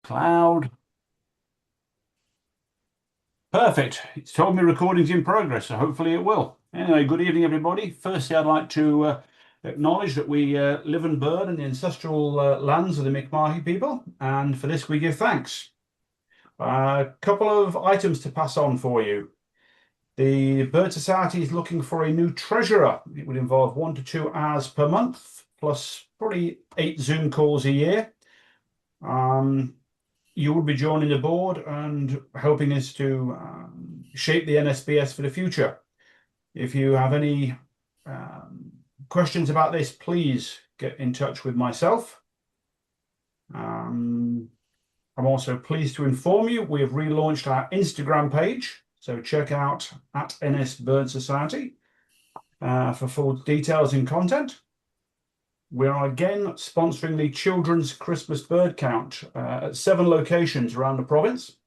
Cloud. Perfect. It's told me recording's in progress, so hopefully it will. Anyway, good evening, everybody. Firstly, I'd like to acknowledge that we live and bird in the ancestral lands of the Mi'kmaq people, and for this we give thanks. A couple of items to pass on for you. The Bird Society is looking for a new treasurer. It would involve 1 to 2 hours per month, plus probably 8 Zoom calls a year. You will be joining the board and helping us to shape the NSBS for the future. If you have any questions about this, please get in touch with myself. I'm also pleased to inform you we have relaunched our Instagram page, so check out at NS Bird Society for full details and content. We are again sponsoring the Children's Christmas Bird Count at 7 locations around the province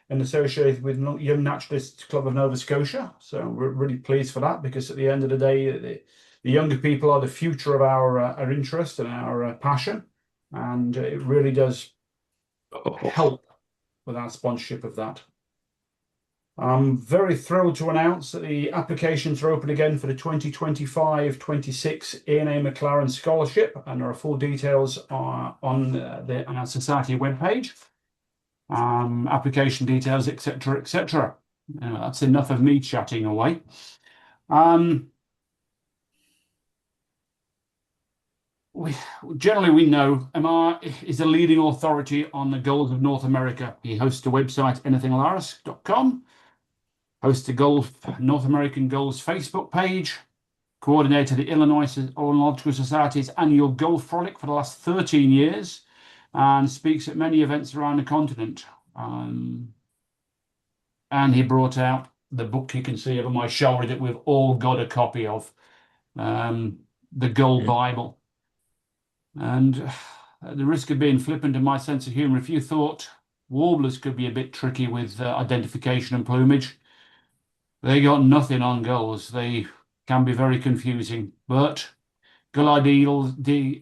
and associated with Young Naturalists Club of Nova Scotia. So we're really pleased for that, because at the end of the day, the younger people are the future of our interest and our passion. And it really does help with our sponsorship of that. I'm very thrilled to announce that the applications are open again for the 2025-26 A&A McLaren Scholarship, and there are full details on our society webpage. Application details, etc., etc. That's enough of me chatting away. Generally, we know Amar is a leading authority on the gulls of North America. He hosts a website, anythinglaris.com. Hosts the North American Gulls Facebook page, coordinated the Illinois Ornithological Society's annual Gull Frolic for the last 13 years, and speaks at many events around the continent. And he brought out the book you can see over my shoulder that we've all got a copy of, the Gull Bible. And at the risk of being flippant in my sense of humor, if you thought warblers could be a bit tricky with identification and plumage, they got nothing on gulls. They can be very confusing, but Gull ID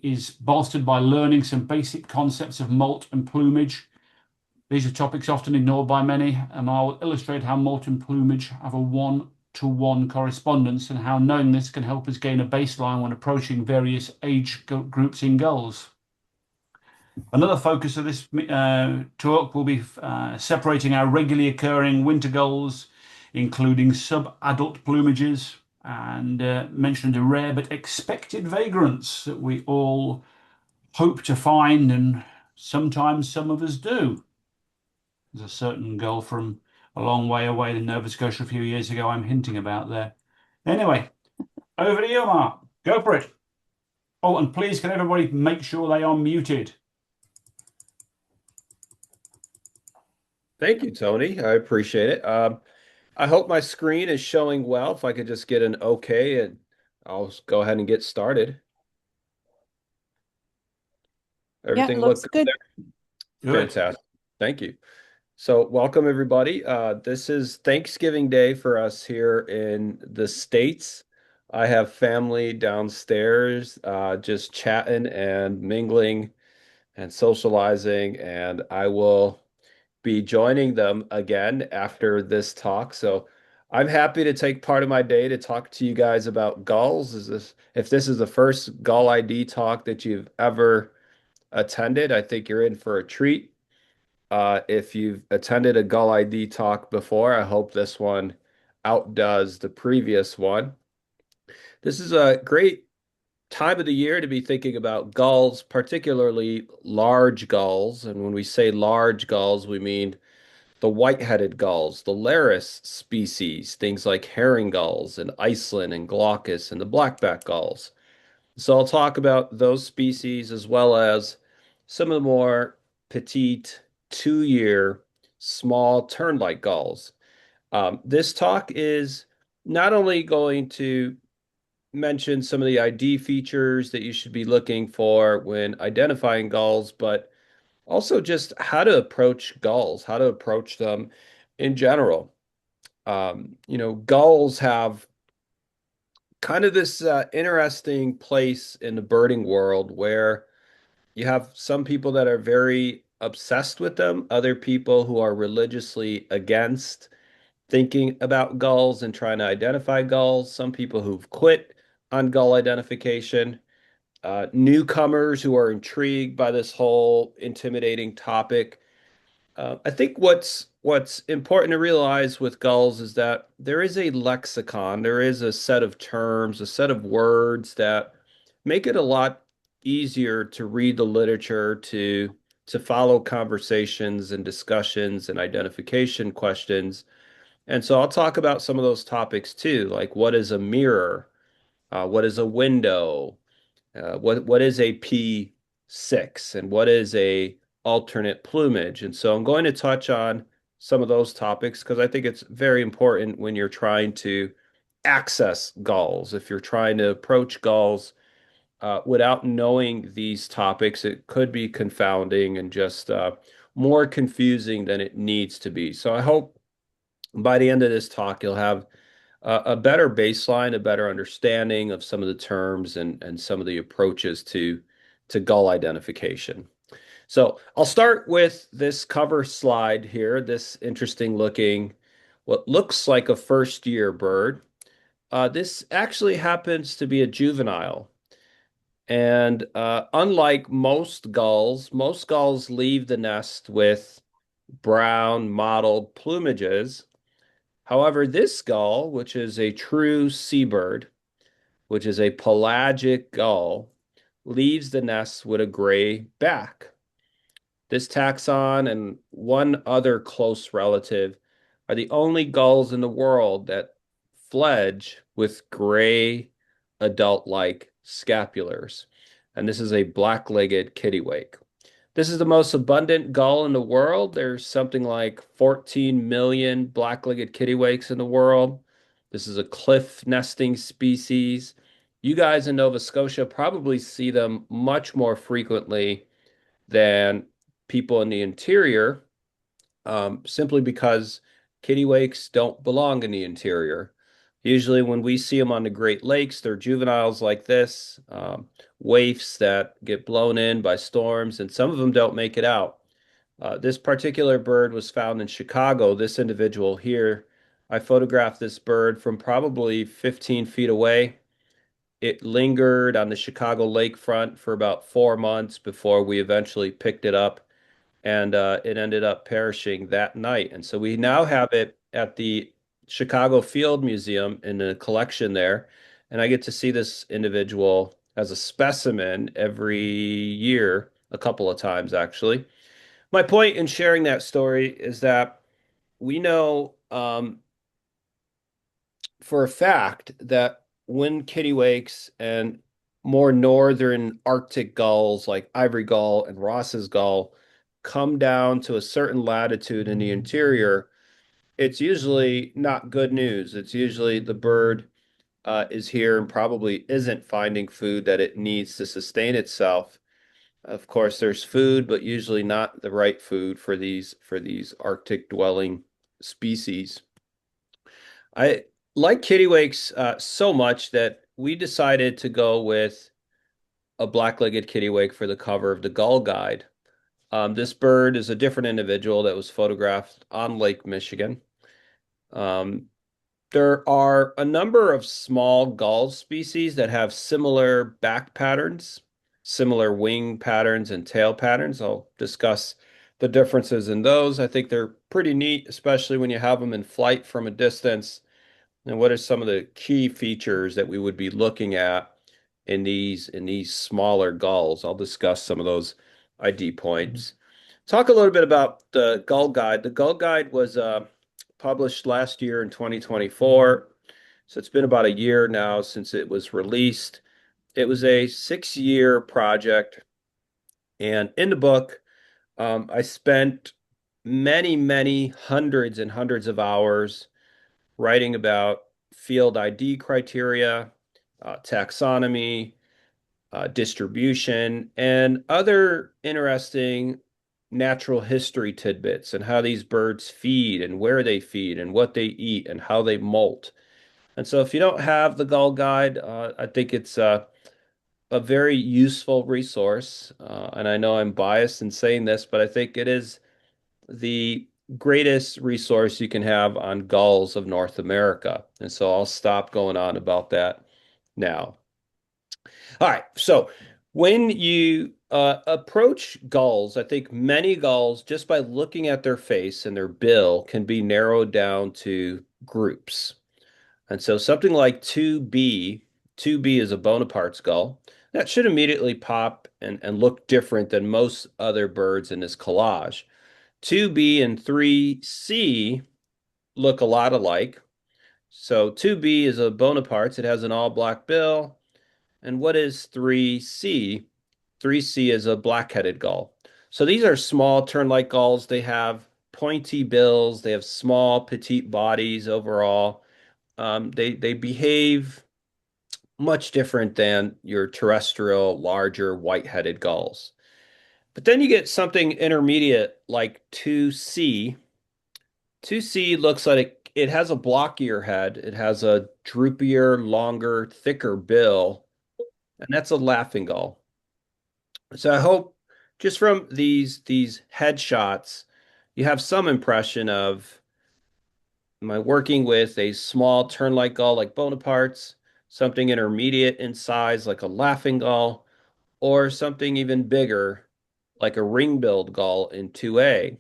is bolstered by learning some basic concepts of molt and plumage. These are topics often ignored by many, and I'll illustrate how molt and plumage have a one-to-one correspondence and how knowing this can help us gain a baseline when approaching various age groups in gulls. Another focus of this talk will be separating our regularly occurring winter gulls, including subadult plumages, and mentioned the rare but expected vagrants that we all hope to find, and sometimes some of us do. There's a certain gull from a long way away in Nova Scotia a few years ago I'm hinting about there. Anyway, over to you, Amar. Go for it. Oh, and please can everybody make sure they are muted. Thank you, Tony. I appreciate it. I hope my screen is showing well. If I could just get an okay, and I'll go ahead and get started. Everything looks good there? Fantastic. Thank you. So welcome, everybody. This is Thanksgiving Day for us here in the States. I have family downstairs just chatting and mingling and socializing, and I will be joining them again after this talk. So I'm happy to take part of my day to talk to you guys about gulls. If this is the first Gull ID talk that you've ever attended, I think you're in for a treat. If you've attended a Gull ID talk before, I hope this one outdoes the previous one. This is a great time of the year to be thinking about gulls, particularly large gulls. And when we say large gulls, we mean the white-headed gulls, the Laris species, things like herring gulls and Iceland and glaucus and the blackback gulls. So I'll talk about those species as well as some of the more petite 2-year small tern-like gulls. This talk is not only going to mention some of the ID features that you should be looking for when identifying gulls, but also just how to approach gulls, how to approach them in general. Gulls have kind of this interesting place in the birding world where you have some people that are very obsessed with them, other people who are religiously against thinking about gulls and trying to identify gulls, some people who've quit on gull identification, newcomers who are intrigued by this whole intimidating topic. I think what's important to realize with gulls is that there is a lexicon, there is a set of terms, a set of words that make it a lot easier to read the literature, to follow conversations and discussions and identification questions. And so I'll talk about some of those topics too, like what is a mirror? What is a window? What is a P6 and what is a alternate plumage? And so I'm going to touch on some of those topics because I think it's very important when you're trying to access gulls. If you're trying to approach gulls without knowing these topics, it could be confounding and just more confusing than it needs to be. So I hope by the end of this talk, you'll have a better baseline, a better understanding of some of the terms and some of the approaches to gull identification. So I'll start with this cover slide here, this interesting looking, what looks like a first year bird. This actually happens to be a juvenile. And unlike most gulls leave the nest with brown mottled plumages. However, this gull, which is a true seabird, which is a pelagic gull, leaves the nest with a gray back. This taxon and one other close relative are the only gulls in the world that fledge with gray adult-like scapulars. And this is a black-legged kittiwake. This is the most abundant gull in the world. There's something like 14 million black-legged kittiwakes in the world. This is a cliff nesting species. You guys in Nova Scotia probably see them much more frequently than people in the interior, simply because kittiwakes don't belong in the interior. Usually when we see them on the Great Lakes, they're juveniles like this, waifs that get blown in by storms, and some of them don't make it out. This particular bird was found in Chicago. This individual here, I photographed this bird from probably 15 feet away. It lingered on the Chicago lakefront for about 4 months before we eventually picked it up, and it ended up perishing that night. And so we now have it at the Chicago Field Museum in a collection there. And I get to see this individual as a specimen every year, a couple of times actually. My point in sharing that story is that we know for a fact that when kittiwakes and more northern Arctic gulls like ivory gull and Ross's gull come down to a certain latitude in the interior, it's usually not good news. It's usually the bird is here and probably isn't finding food that it needs to sustain itself. Of course, there's food, but usually not the right food for these Arctic dwelling species. I like kittiwakes so much that we decided to go with a black-legged kittiwake for the cover of the Gull Guide. This bird is a different individual that was photographed on Lake Michigan. There are a number of small gull species that have similar back patterns, similar wing patterns and tail patterns. I'll discuss the differences in those. I think they're pretty neat, especially when you have them in flight from a distance. And what are some of the key features that we would be looking at in these smaller gulls? I'll discuss some of those ID points. Talk a little bit about the Gull Guide. The Gull Guide was published last year in 2024. So it's been about a year now since it was released. It was a 6-year project. And in the book, I spent many hundreds and hundreds of hours writing about field ID criteria, taxonomy, distribution, and other interesting natural history tidbits and how these birds feed and where they feed and what they eat and how they molt. And so if you don't have the Gull Guide, I think it's a very useful resource. And I know I'm biased in saying this, but I think it is the greatest resource you can have on gulls of North America. And so I'll stop going on about that now. All right. So when you approach gulls, I think many gulls, just by looking at their face and their bill, can be narrowed down to groups. And so something like 2B, 2B is a Bonaparte's gull. That should immediately pop and look different than most other birds in this collage. 2B and 3C look a lot alike. So 2B is a Bonaparte's. It has an all-black bill. And what is 3C? 3C is a black-headed gull. So these are small tern-like gulls. They have pointy bills. They have small, petite bodies overall. They behave much different than your terrestrial, larger, white-headed gulls. But then you get something intermediate like 2C. 2C looks like it has a blockier head. It has a droopier, longer, thicker bill, and that's a laughing gull. So I hope just from these headshots, you have some impression of, am I working with a small tern-like gull like Bonaparte's, something intermediate in size like a laughing gull, or something even bigger like a ring-billed gull in 2A?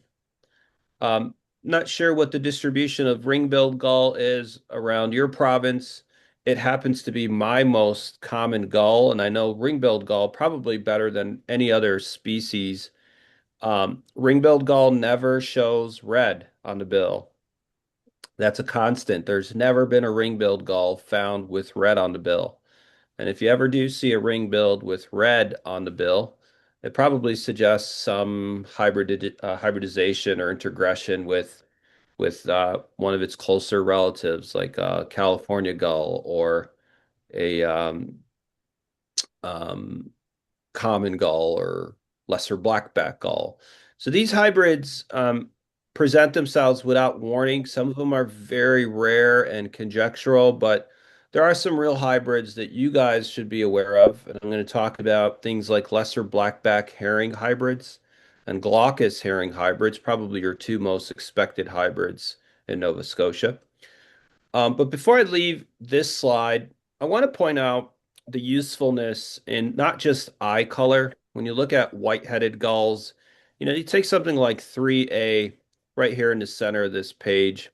Not sure what the distribution of ring-billed gull is around your province. It happens to be my most common gull, and I know ring-billed gull probably better than any other species. Ring-billed gull never shows red on the bill. That's a constant. There's never been a ring-billed gull found with red on the bill. And if you ever do see a ring-billed with red on the bill, it probably suggests some hybridization or integration with one of its closer relatives, like a California gull or a um, common gull or lesser blackback gull. So these hybrids present themselves without warning. Some of them are very rare and conjectural, but there are some real hybrids that you guys should be aware of. And I'm going to talk about things like lesser blackback herring hybrids and glaucous herring hybrids, probably your two most expected hybrids in Nova Scotia. But before I leave this slide, I want to point out the usefulness in not just eye color. When you look at white-headed gulls, you take something like 3A right here in the center of this page,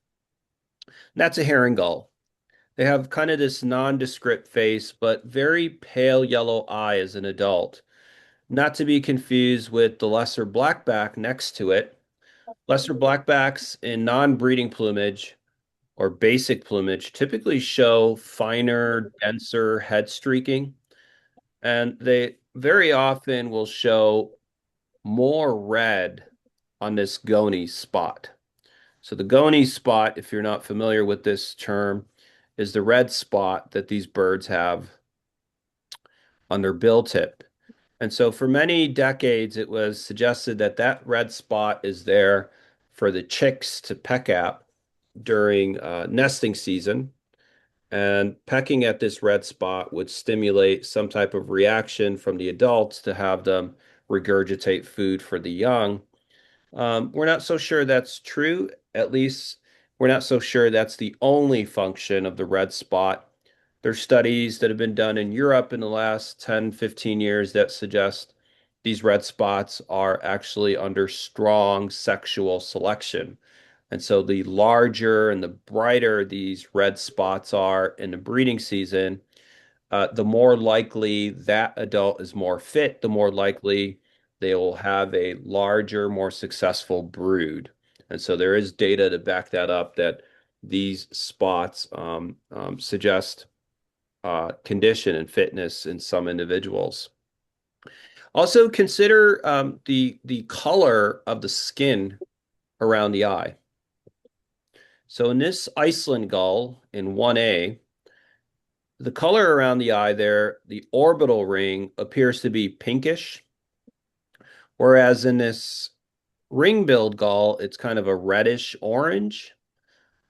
and that's a herring gull. They have kind of this nondescript face, but very pale yellow eye as an adult. Not to be confused with the lesser blackback next to it. Lesser blackbacks in non-breeding plumage or basic plumage typically show finer, denser head streaking, and they very often will show more red on this gony spot. So the gony spot, if you're not familiar with this term, is the red spot that these birds have on their bill tip. And so for many decades, it was suggested that that red spot is there for the chicks to peck at during nesting season. And pecking at this red spot would stimulate some type of reaction from the adults to have them regurgitate food for the young. We're not so sure that's true. At least we're not so sure that's the only function of the red spot. There's studies that have been done in Europe in the last 10, 15 years that suggest these red spots are actually under strong sexual selection. And so the larger and the brighter these red spots are in the breeding season, the more likely that adult is more fit, the more likely they will have a larger, more successful brood. And so there is data to back that up that these spots suggest condition and fitness in some individuals. Also consider the color of the skin around the eye. So in this Iceland gull in 1A, the color around the eye there, the orbital ring appears to be pinkish, whereas in this ring-billed gull, it's kind of a reddish orange.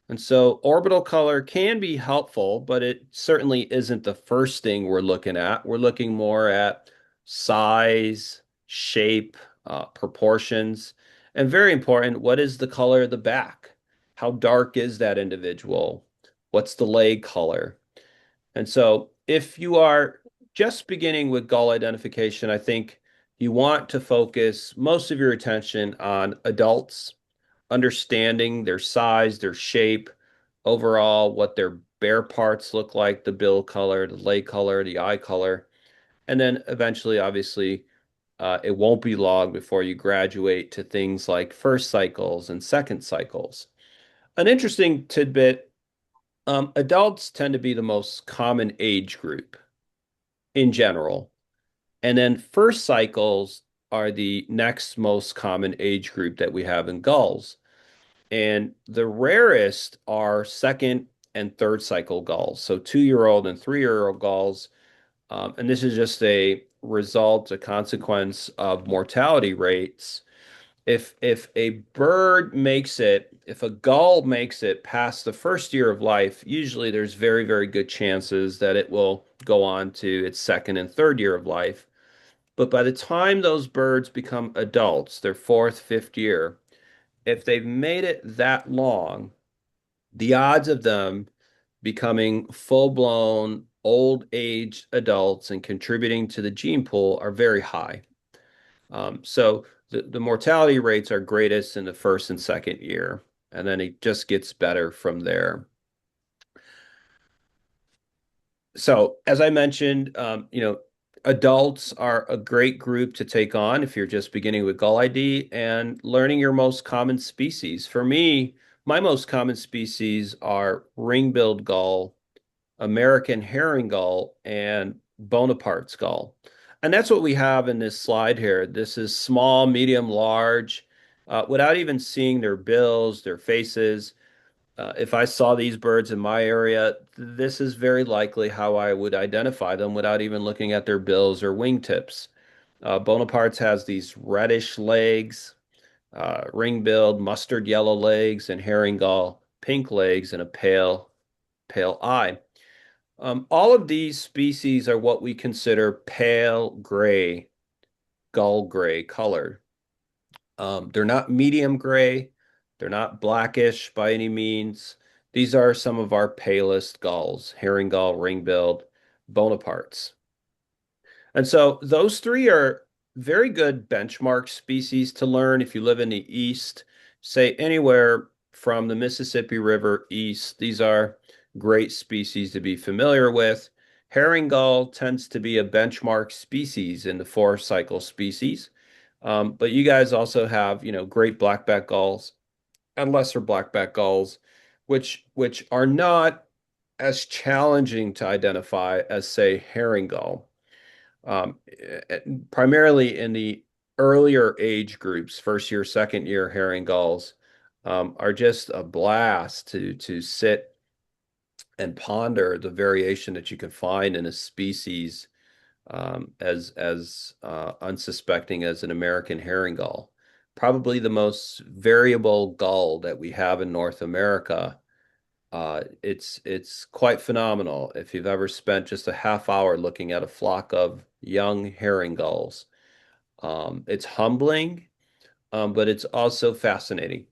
And so orbital color can be helpful, but it certainly isn't the first thing we're looking at. We're looking more at size, shape, proportions, and very important, what is the color of the back? How dark is that individual? What's the leg color? And so if you are just beginning with gull identification, I think you want to focus most of your attention on adults, understanding their size, their shape, overall, what their bare parts look like, the bill color, the leg color, the eye color. And then eventually, obviously, it won't be long before you graduate to things like first cycles and second cycles. An interesting tidbit, adults tend to be the most common age group in general. And then first cycles are the next most common age group that we have in gulls. And the rarest are second and third cycle gulls. So 2-year-old and 3-year-old gulls. And this is just a result, a consequence of mortality rates. If a bird makes it, if a gull makes it past the first year of life, usually there's very, very good chances that it will go on to its second and third year of life. But by the time those birds become adults, their fourth, fifth year, if they've made it that long, the odds of them becoming full-blown old age adults and contributing to the gene pool are very high. So the mortality rates are greatest in the first and second year, and then it just gets better from there. So as I mentioned, adults are a great group to take on if you're just beginning with Gull ID and learning your most common species. For me, my most common species are ring-billed gull, American herring gull, and Bonaparte's gull. And that's what we have in this slide here. This is small, medium, large, without even seeing their bills, their faces. If I saw these birds in my area, this is very likely how I would identify them without even looking at their bills or wingtips. Bonaparte's has these reddish legs, ring-billed, mustard yellow legs, and herring gull, pink legs, and a pale eye. All of these species are what we consider pale gray, gull gray color. They're not medium gray. They're not blackish by any means. These are some of our palest gulls, herring gull, ring-billed, Bonaparte's. And so those three are very good benchmark species to learn if you live in the East, say anywhere from the Mississippi River east. These are great species to be familiar with. Herring gull tends to be a benchmark species in the four cycle species. But you guys also have, great blackback gulls and lesser blackback gulls, which are not as challenging to identify as, say, herring gull. Primarily in the earlier age groups, first year, second year herring gulls are just a blast to sit and ponder the variation that you can find in a species as unsuspecting as an American herring gull. Probably the most variable gull that we have in North America. It's quite phenomenal if you've ever spent just a half hour looking at a flock of young herring gulls. It's humbling, but it's also fascinating.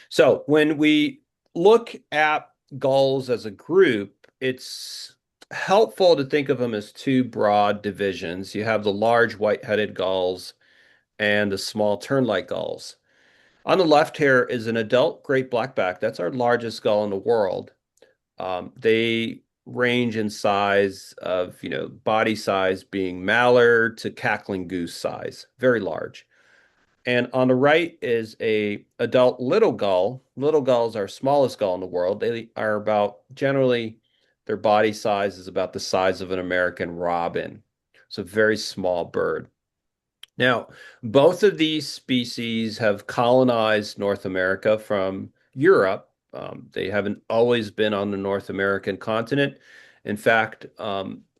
So when we look at gulls as a group, it's helpful to think of them as two broad divisions. You have the large white-headed gulls and the small tern-like gulls. On the left here is an adult great blackback. That's our largest gull in the world. They range in size of, body size being mallard to cackling goose size, very large. And on the right is a adult little gull. Little gulls are smallest gull in the world. They are about, generally, their body size is about the size of an American robin. It's a very small bird. Now, both of these species have colonized North America from Europe. They haven't always been on the North American continent. In fact,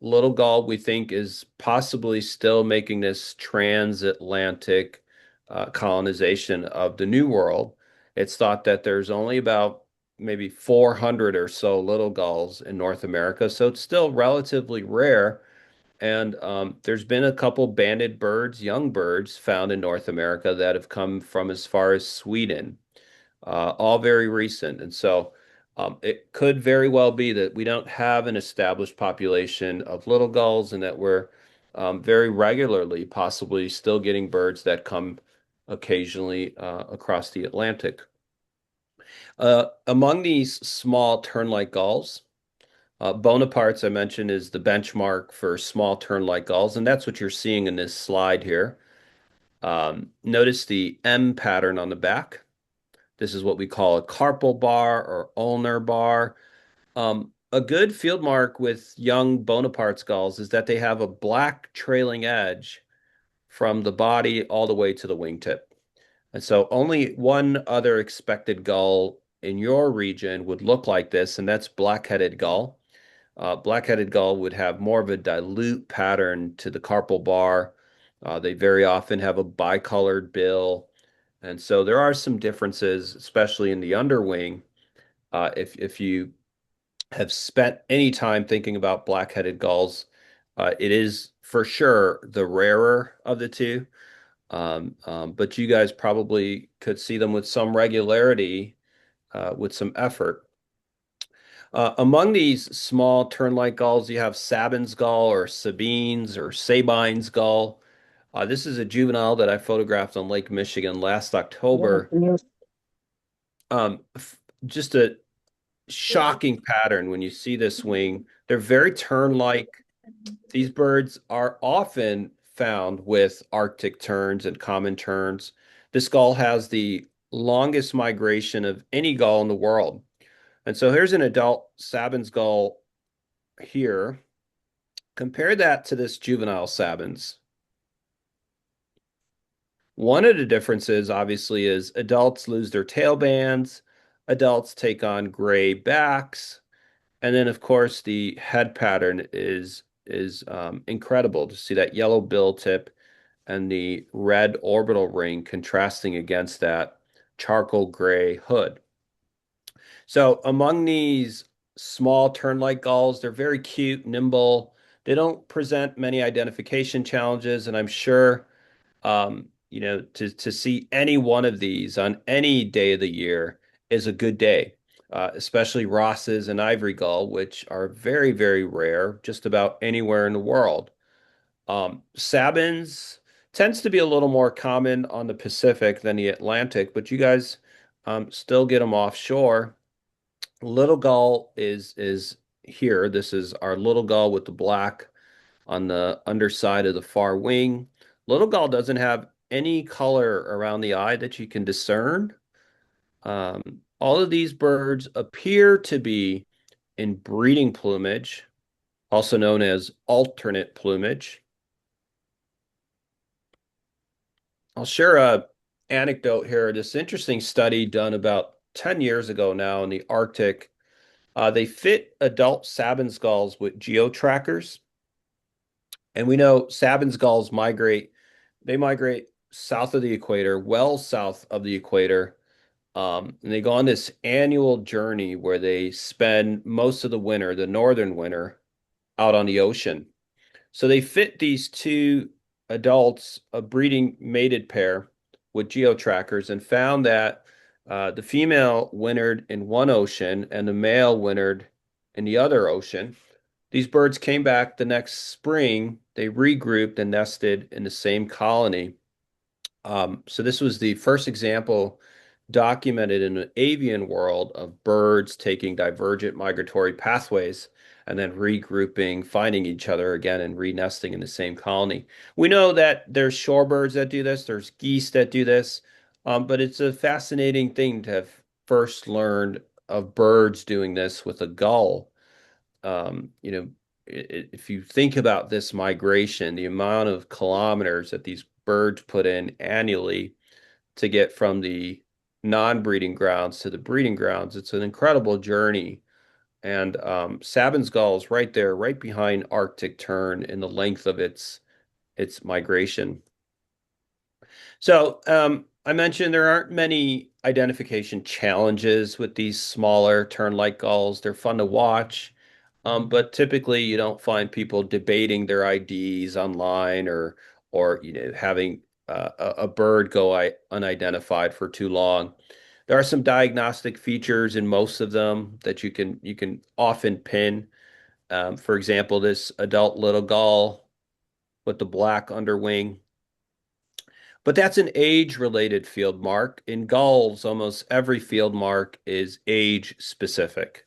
little gull, we think, is possibly still making this transatlantic colonization of the New World. It's thought that there's only about maybe 400 or so little gulls in North America, so it's still relatively rare. And there's been a couple banded birds, young birds, found in North America that have come from as far as Sweden, all very recent. And so it could very well be that we don't have an established population of little gulls and that we're very regularly possibly still getting birds that come occasionally across the Atlantic. Among these small tern-like gulls, Bonaparte's, I mentioned, is the benchmark for small tern-like gulls, and that's what you're seeing in this slide here. Notice the M pattern on the back. This is what we call a carpal bar or ulnar bar. A good field mark with young Bonaparte's gulls is that they have a black trailing edge from the body all the way to the wingtip. And so only one other expected gull in your region would look like this, and that's black-headed gull. Black-headed gull would have more of a dilute pattern to the carpal bar. They very often have a bicolored bill. And so there are some differences, especially in the underwing. If you have spent any time thinking about black-headed gulls, it is for sure the rarer of the two. But you guys probably could see them with some regularity, with some effort. Among these small tern-like gulls, you have Sabin's gull or Sabine's or Sabine's gull. This is a juvenile that I photographed on Lake Michigan last October. Just a shocking pattern when you see this wing. They're very tern-like. These birds are often found with Arctic terns and common terns. This gull has the longest migration of any gull in the world. And so here's an adult Sabin's gull here. Compare that to this juvenile Sabin's. One of the differences, obviously, is adults lose their tail bands, adults take on gray backs, and then, of course, the head pattern is incredible to see that yellow bill tip and the red orbital ring contrasting against that charcoal gray hood. So among these small tern-like gulls, they're very cute, nimble. They don't present many identification challenges, and I'm sure to see any one of these on any day of the year is a good day, especially Ross's and ivory gull, which are very, very rare just about anywhere in the world. Sabins tends to be a little more common on the Pacific than the Atlantic, but you guys still get them offshore. Little gull is here. This is our little gull with the black on the underside of the far wing. Little gull doesn't have any color around the eye that you can discern. All of these birds appear to be in breeding plumage, also known as alternate plumage. I'll share a anecdote here. This interesting study done about 10 years ago now in the Arctic. They fit adult Sabin's gulls with geo-trackers. And we know Sabin's gulls migrate south of the equator, well south of the equator. And they go on this annual journey where they spend most of the winter, the northern winter, out on the ocean. So they fit these two adults, a breeding mated pair with geo-trackers, and found that the female wintered in one ocean and the male wintered in the other ocean. These birds came back the next spring. They regrouped and nested in the same colony. So this was the first example documented in the avian world of birds taking divergent migratory pathways and then regrouping, finding each other again, and re-nesting in the same colony. We know that there's shorebirds that do this, there's geese that do this, but it's a fascinating thing to have first learned of birds doing this with a gull. If you think about this migration, the amount of kilometers that these birds put in annually to get from the non-breeding grounds to the breeding grounds, it's an incredible journey. And Sabin's gull is right there, right behind Arctic tern in the length of its migration. So I mentioned there aren't many identification challenges with these smaller tern-like gulls. They're fun to watch, but typically you don't find people debating their IDs online or having a bird go unidentified for too long. There are some diagnostic features in most of them that you can often pin. For example, this adult little gull with the black underwing. But that's an age-related field mark. In gulls, almost every field mark is age specific.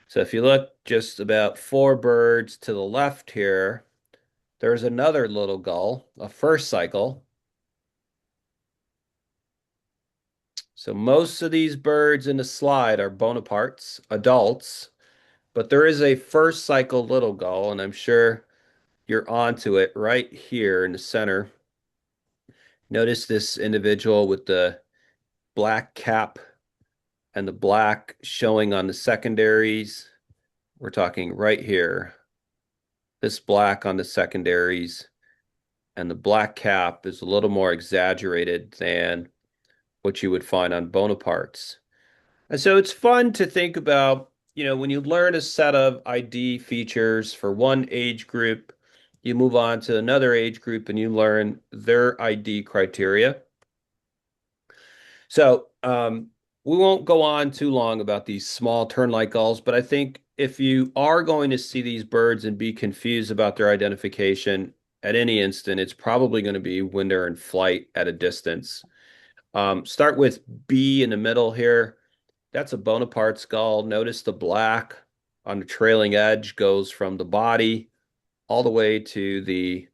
So if you look just about 4 birds to the left here, there's another little gull, a first cycle. So most of these birds in the slide are Bonapartes, adults, but there is a first cycle little gull, and I'm sure you're onto it right here in the center. Notice this individual with the black cap and the black showing on the secondaries. We're talking right here. This black on the secondaries and the black cap is a little more exaggerated than what you would find on Bonapartes. And so it's fun to think about, when you learn a set of ID features for one age group, you move on to another age group and you learn their ID criteria. So we won't go on too long about these small tern-like gulls, but I think if you are going to see these birds and be confused about their identification at any instant, it's probably going to be when they're in flight at a distance. Start with B in the middle here. That's a Bonaparte's gull. Notice the black on the trailing edge goes from the body all the way to the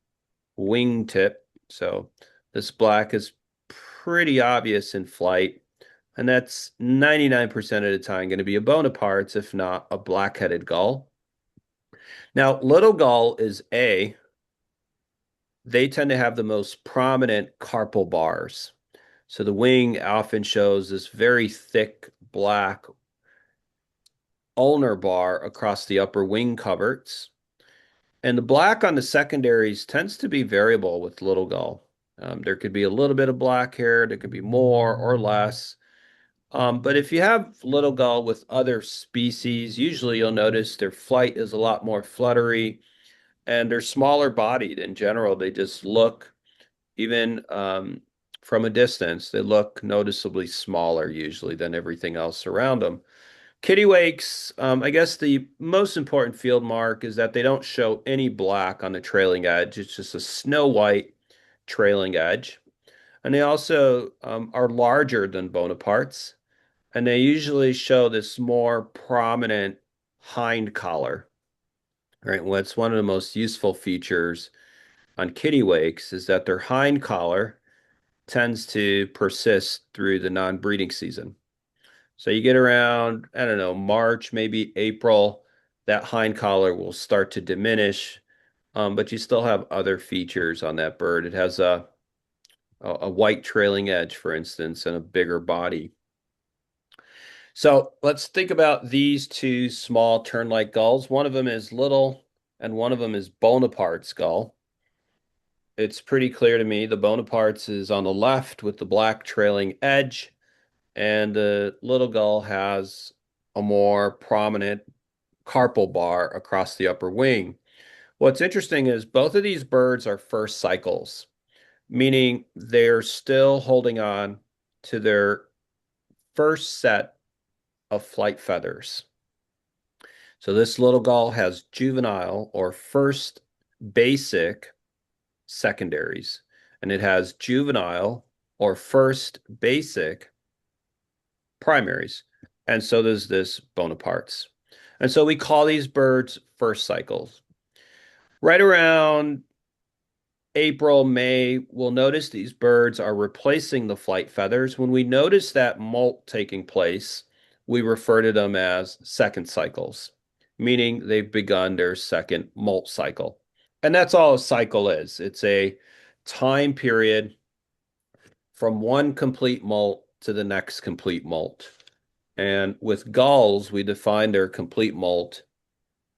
wingtip. So this black is pretty obvious in flight, and that's 99% of the time going to be a Bonaparte's, if not a black-headed gull. Now, little gull is A. They tend to have the most prominent carpal bars. So the wing often shows this very thick black ulnar bar across the upper wing coverts. And the black on the secondaries tends to be variable with little gull. There could be a little bit of black here, there could be more or less. But if you have little gull with other species, usually you'll notice their flight is a lot more fluttery and they're smaller bodied in general. They just look, even from a distance, they look noticeably smaller usually than everything else around them. Kittiwakes, I guess the most important field mark is that they don't show any black on the trailing edge. It's just a snow white trailing edge. And they also are larger than Bonapartes. And they usually show this more prominent hind collar. Right? What's one of the most useful features on kittiwakes is that their hind collar tends to persist through the non-breeding season. So you get around, I don't know, March, maybe April, that hind collar will start to diminish, but you still have other features on that bird. It has a white trailing edge, for instance, and a bigger body. So let's think about these two small tern-like gulls. One of them is little, and one of them is Bonaparte's gull. It's pretty clear to me the Bonaparte's is on the left with the black trailing edge, and the little gull has a more prominent carpal bar across the upper wing. What's interesting is both of these birds are first cycles, meaning they're still holding on to their first set of flight feathers. So this little gull has juvenile or first basic secondaries, and it has juvenile or first basic primaries. And so does this Bonaparte's. And so we call these birds first cycles. Right around April, May, we'll notice these birds are replacing the flight feathers. When we notice that molt taking place, we refer to them as second cycles, meaning they've begun their second molt cycle. And that's all a cycle is. It's a time period from one complete molt to the next complete molt. And with gulls, we define their complete molt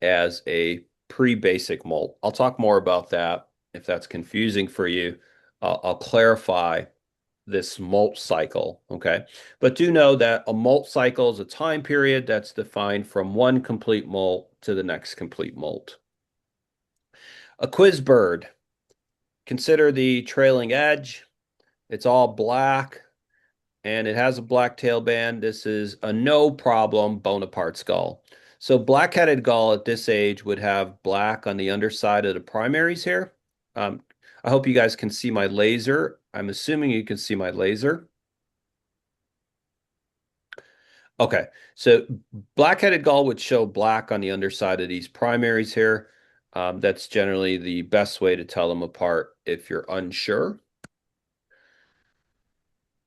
as a pre-basic molt. I'll talk more about that if that's confusing for you. I'll clarify this molt cycle, okay? But do know that a molt cycle is a time period that's defined from one complete molt to the next complete molt. A quiz bird. Consider the trailing edge. It's all black and it has a black tail band. This is a no problem Bonaparte skull. So black-headed gull at this age would have black on the underside of the primaries here. I hope you guys can see my laser. I'm assuming you can see my laser. Okay, so black-headed gull would show black on the underside of these primaries here. That's generally the best way to tell them apart if you're unsure.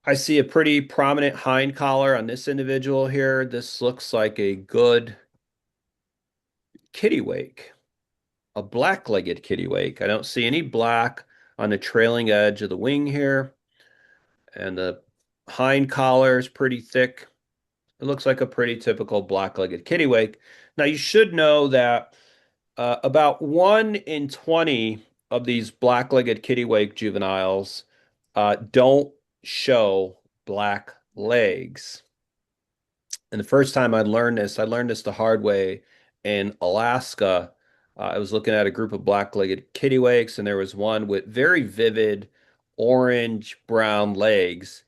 I see a pretty prominent hind collar on this individual here. This looks like a good kittiwake, a black-legged kittiwake. I don't see any black on the trailing edge of the wing here. And the hind collar is pretty thick. It looks like a pretty typical black-legged kittiwake. Now, you should know that about 1 in 20 of these black-legged kittiwake juveniles don't show black legs. And the first time I learned this the hard way in Alaska. I was looking at a group of black-legged kittiwakes, and there was one with very vivid orange-brown legs.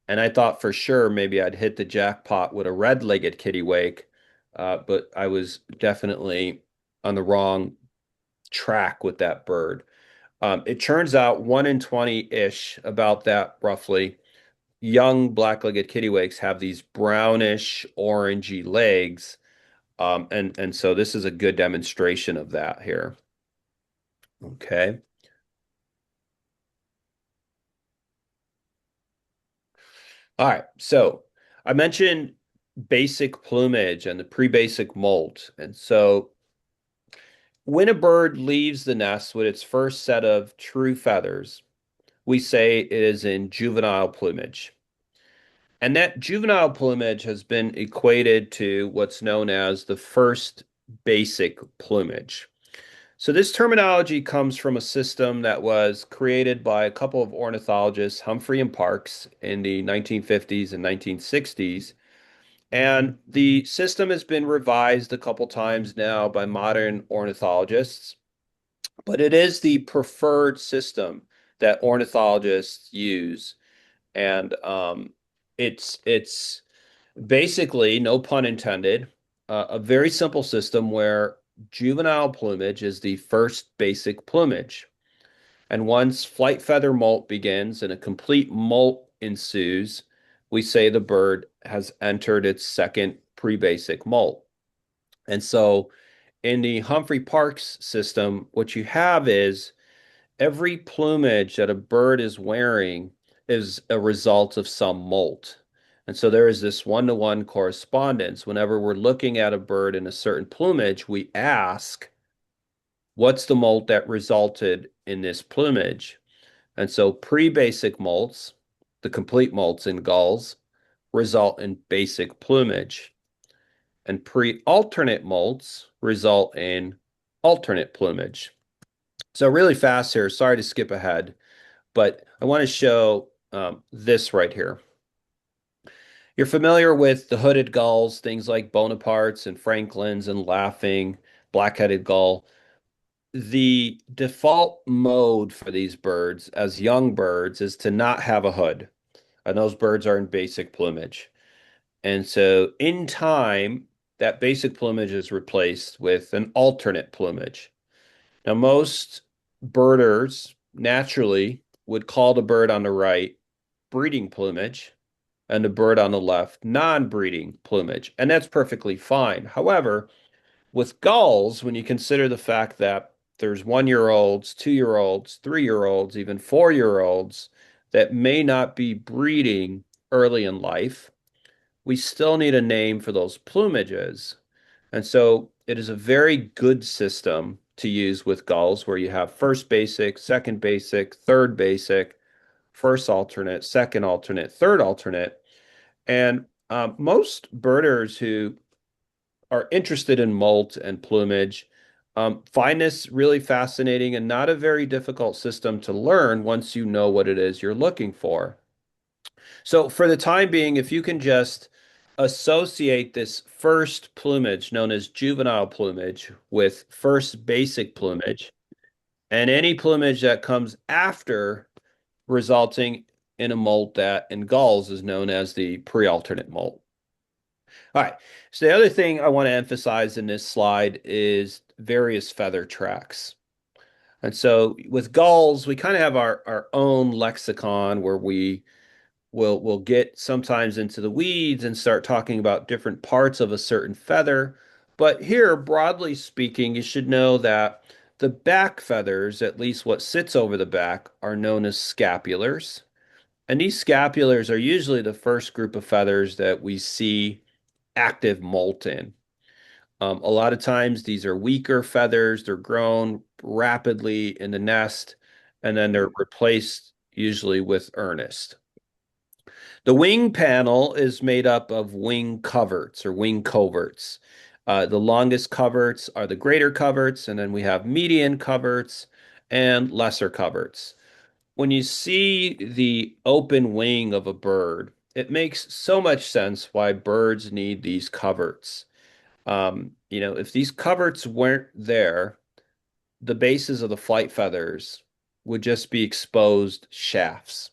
And I thought for sure maybe I'd hit the jackpot with a red-legged kittiwake, but I was definitely on the wrong track with that bird. It turns out 1 in 20-ish, about that roughly, young black-legged kittiwakes have these brownish, orangey legs. And so this is a good demonstration of that here. Okay. All right. So I mentioned basic plumage and the pre-basic molt. And so when a bird leaves the nest with its first set of true feathers, we say it is in juvenile plumage. And that juvenile plumage has been equated to what's known as the first basic plumage. So this terminology comes from a system that was created by a couple of ornithologists, Humphrey and Parks, in the 1950s and 1960s. And the system has been revised a couple times now by modern ornithologists, but it is the preferred system that ornithologists use. And it's basically, no pun intended, a very simple system where juvenile plumage is the first basic plumage. And once flight feather molt begins and a complete molt ensues, we say the bird has entered its second pre-basic molt. And so in the Humphrey Parks system, what you have is every plumage that a bird is wearing is a result of some molt. And so there is this one-to-one correspondence. Whenever we're looking at a bird in a certain plumage, we ask, what's the molt that resulted in this plumage? And so pre-basic molts, the complete molts in gulls, result in basic plumage. And pre-alternate molts result in alternate plumage. So really fast here, sorry to skip ahead, but I want to show this right here. You're familiar with the hooded gulls, things like Bonapartes and Franklins and Laughing, black-headed gull. The default mode for these birds as young birds is to not have a hood, and those birds are in basic plumage. And so in time, that basic plumage is replaced with an alternate plumage. Now, most birders naturally would call the bird on the right breeding plumage and the bird on the left non-breeding plumage, and that's perfectly fine. However, with gulls, when you consider the fact that there's 1-year-olds, 2-year-olds, 3-year-olds, even 4-year-olds that may not be breeding early in life, we still need a name for those plumages. And so it is a very good system to use with gulls where you have first basic, second basic, third basic, first alternate, second alternate, third alternate. And most birders who are interested in molt and plumage find this really fascinating and not a very difficult system to learn once you know what it is you're looking for. So for the time being, if you can just associate this first plumage known as juvenile plumage with first basic plumage, and any plumage that comes after resulting in a molt that in gulls is known as the pre-alternate molt. All right. So the other thing I want to emphasize in this slide is various feather tracks. And so with gulls, we kind of have our own lexicon where we'll get sometimes into the weeds and start talking about different parts of a certain feather. But here, broadly speaking, you should know that the back feathers, at least what sits over the back, are known as scapulars. And these scapulars are usually the first group of feathers that we see active molt in. A lot of times these are weaker feathers. They're grown rapidly in the nest, and then they're replaced usually with earnest. The wing panel is made up of wing coverts or wing coverts. The longest coverts are the greater coverts, and then we have median coverts and lesser coverts. When you see the open wing of a bird, it makes so much sense why birds need these coverts. If these coverts weren't there, the bases of the flight feathers would just be exposed shafts.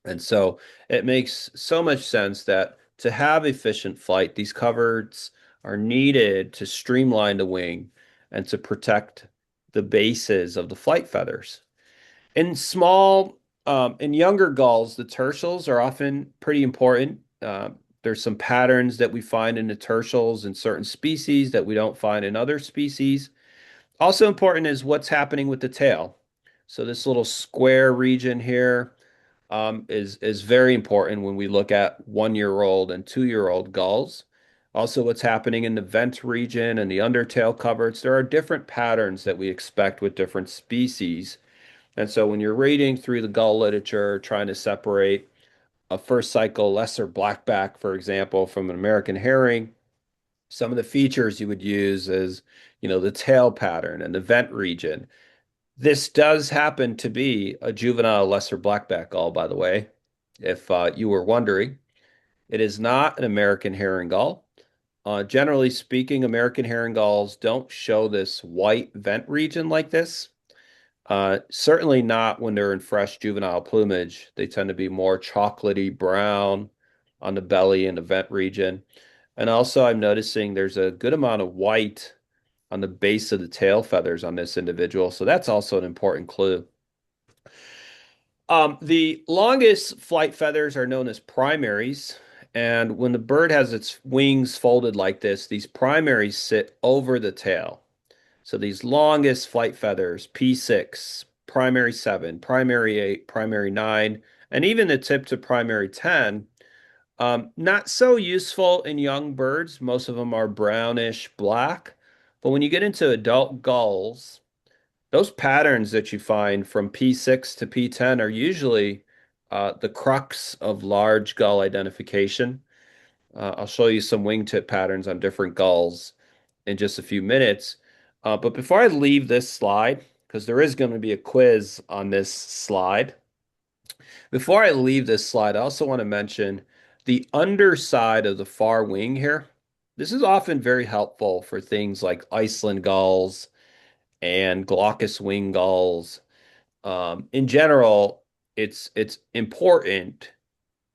And so it makes so much sense that to have efficient flight, these coverts are needed to streamline the wing and to protect the bases of the flight feathers. In younger gulls, the tertials are often pretty important. There's some patterns that we find in the tertials in certain species that we don't find in other species. Also important is what's happening with the tail. So this little square region here is very important when we look at 1-year-old and 2-year-old gulls. Also, what's happening in the vent region and the undertail coverts. There are different patterns that we expect with different species. And so when you're reading through the gull literature, trying to separate a first cycle lesser blackback, for example, from an American herring, some of the features you would use is, the tail pattern and the vent region. This does happen to be a juvenile lesser blackback gull, by the way, if you were wondering. It is not an American herring gull. Generally speaking, American herring gulls don't show this white vent region like this. Certainly not when they're in fresh juvenile plumage. They tend to be more chocolatey brown on the belly and the vent region. And also, I'm noticing there's a good amount of white on the base of the tail feathers on this individual. So that's also an important clue. The longest flight feathers are known as primaries. And when the bird has its wings folded like this, these primaries sit over the tail. So these longest flight feathers, P6, primary 7, primary 8, primary 9, and even the tip to primary 10, not so useful in young birds. Most of them are brownish black. But when you get into adult gulls, those patterns that you find from P6 to P10 are usually the crux of large gull identification. I'll show you some wingtip patterns on different gulls in just a few minutes. But before I leave this slide, because there is going to be a quiz on this slide, before I leave this slide, I also want to mention the underside of the far wing here. This is often very helpful for things like Iceland gulls and glaucous wing gulls. In general, it's important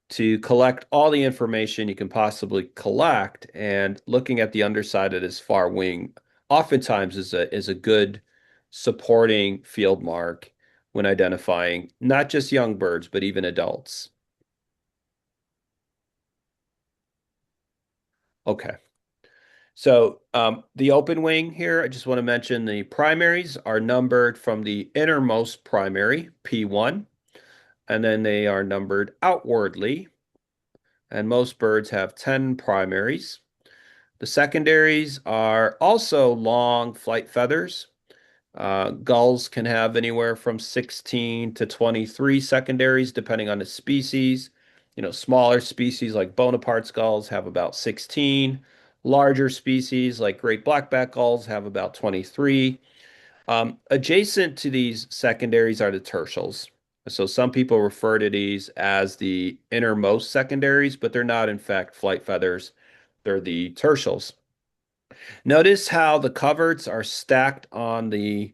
to collect all the information you can possibly collect, and looking at the underside of this far wing oftentimes is a good supporting field mark when identifying not just young birds, but even adults. Okay. So the open wing here, I just want to mention the primaries are numbered from the innermost primary, P1, and then they are numbered outwardly. And most birds have 10 primaries. The secondaries are also long flight feathers. Gulls can have anywhere from 16 to 23 secondaries, depending on the species. Smaller species like Bonaparte's gulls have about 16. Larger species like great blackback gulls have about 23. Adjacent to these secondaries are the tertials. So some people refer to these as the innermost secondaries, but they're not, in fact, flight feathers. They're the tertials. Notice how the coverts are stacked on the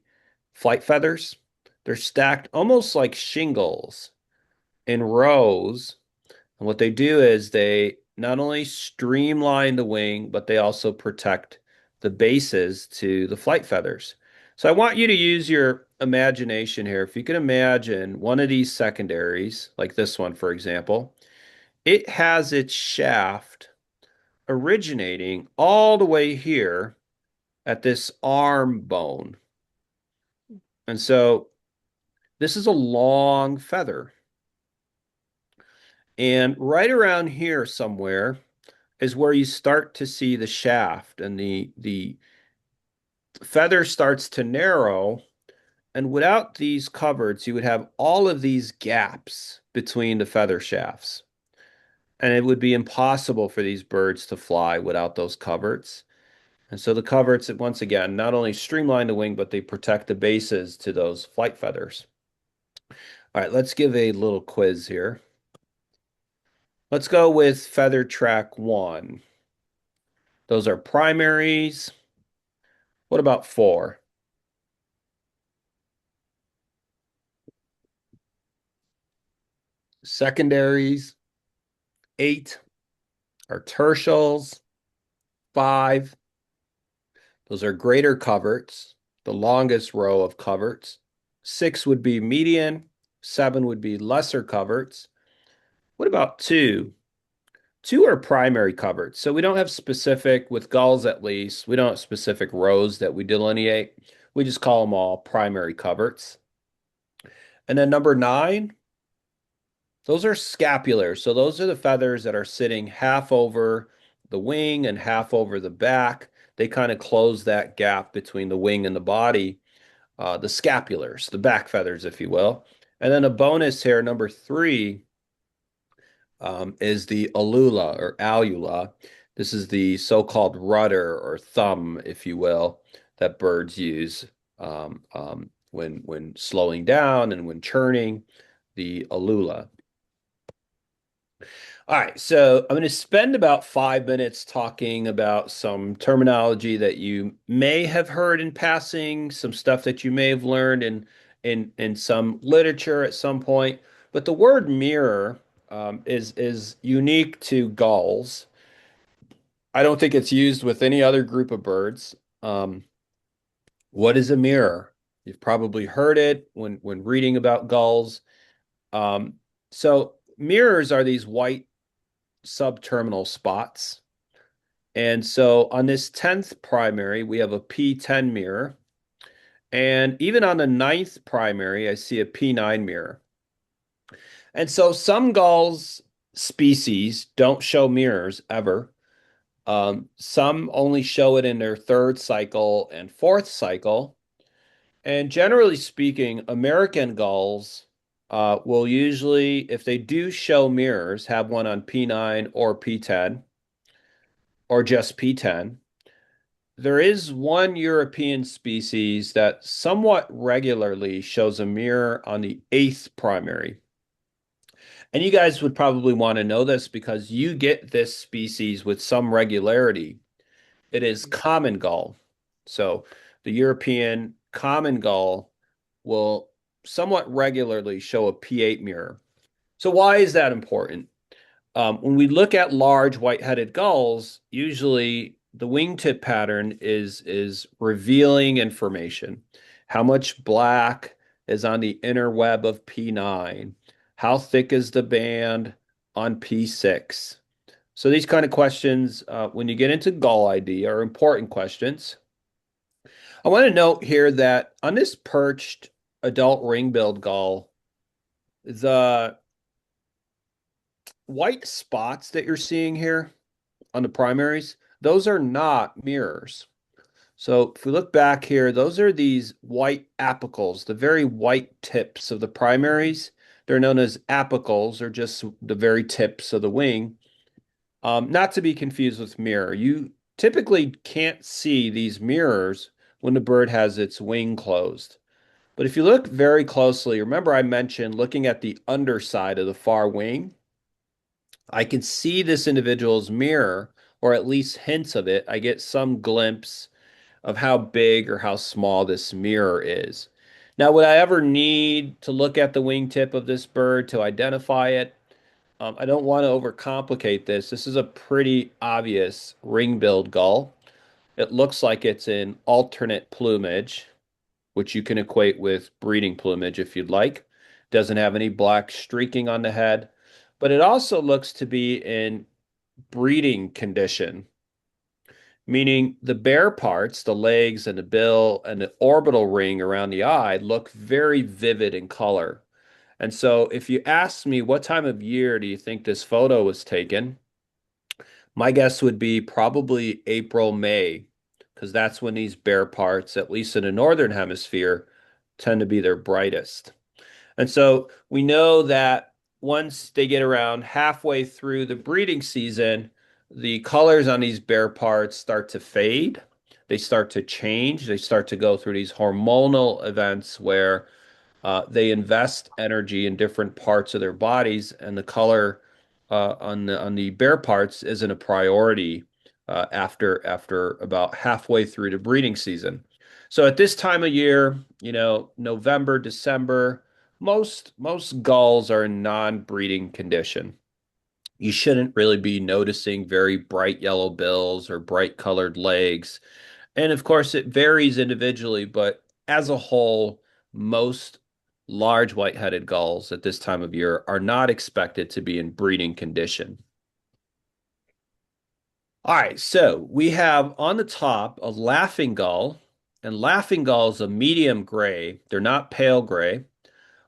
flight feathers. They're stacked almost like shingles in rows. And what they do is they not only streamline the wing, but they also protect the bases to the flight feathers. So I want you to use your imagination here. If you can imagine one of these secondaries, like this one, for example, it has its shaft originating all the way here at this arm bone. And so this is a long feather. And right around here somewhere is where you start to see the shaft, and the feather starts to narrow. And without these coverts, you would have all of these gaps between the feather shafts. And it would be impossible for these birds to fly without those coverts. And so the coverts, once again, not only streamline the wing, but they protect the bases to those flight feathers. All right, let's give a little quiz here. Let's go with feather track 1. Those are primaries. What about 4? Secondaries. 8 are tertials. 5, those are greater coverts, the longest row of coverts. 6 would be median. 7 would be lesser coverts. What about 2? 2 are primary coverts. So we don't have specific, with gulls at least, we don't have specific rows that we delineate. We just call them all primary coverts. And then number 9, those are scapular. So those are the feathers that are sitting half over the wing and half over the back. They kind of close that gap between the wing and the body, the scapulars, the back feathers, if you will. And then a bonus here, number 3, is the alula or alula. This is the so-called rudder or thumb, if you will, that birds use when slowing down and when churning, the alula. All right, so I'm going to spend about 5 minutes talking about some terminology that you may have heard in passing, some stuff that you may have learned in some literature at some point. But the word mirror is unique to gulls. I don't think it's used with any other group of birds. What is a mirror? You've probably heard it when reading about gulls. So mirrors are these white subterminal spots. And so on this 10th primary, we have a P10 mirror. And even on the 9th primary, I see a P9 mirror. And so some gulls species don't show mirrors ever. Some only show it in their 3rd cycle and 4th cycle. And generally speaking, American gulls will usually, if they do show mirrors, have one on P9 or P10 or just P10. There is one European species that somewhat regularly shows a mirror on the 8th primary. And you guys would probably want to know this because you get this species with some regularity. It is common gull. So the European common gull will somewhat regularly show a P8 mirror. So why is that important? When we look at large white-headed gulls, usually the wingtip pattern is revealing information. How much black is on the inner web of P9? How thick is the band on P6? So these kind of questions, when you get into Gull ID, are important questions. I want to note here that on this perched adult ring-billed gull, the white spots that you're seeing here on the primaries, those are not mirrors. So if we look back here, those are these white apicals, the very white tips of the primaries. They're known as apicals, or just the very tips of the wing. Not to be confused with mirror. You typically can't see these mirrors when the bird has its wing closed. But if you look very closely, remember I mentioned looking at the underside of the far wing, I can see this individual's mirror, or at least hints of it. I get some glimpse of how big or how small this mirror is. Now, would I ever need to look at the wingtip of this bird to identify it? I don't want to overcomplicate this. This is a pretty obvious ring-billed gull. It looks like it's in alternate plumage, which you can equate with breeding plumage if you'd like. Doesn't have any black streaking on the head, but it also looks to be in breeding condition, meaning the bare parts, the legs and the bill and the orbital ring around the eye, look very vivid in color. And so if you ask me what time of year do you think this photo was taken, my guess would be probably April, May, because that's when these bare parts, at least in the northern hemisphere, tend to be their brightest. And so we know that once they get around halfway through the breeding season, the colors on these bare parts start to fade. They start to change. They start to go through these hormonal events where they invest energy in different parts of their bodies, and the color on the bare parts isn't a priority after about halfway through the breeding season. So at this time of year, November, December, most gulls are in non-breeding condition. You shouldn't really be noticing very bright yellow bills or bright colored legs. And of course, it varies individually, but as a whole, most large white-headed gulls at this time of year are not expected to be in breeding condition. All right, so we have on the top a laughing gull, and laughing gull is a medium gray. They're not pale gray.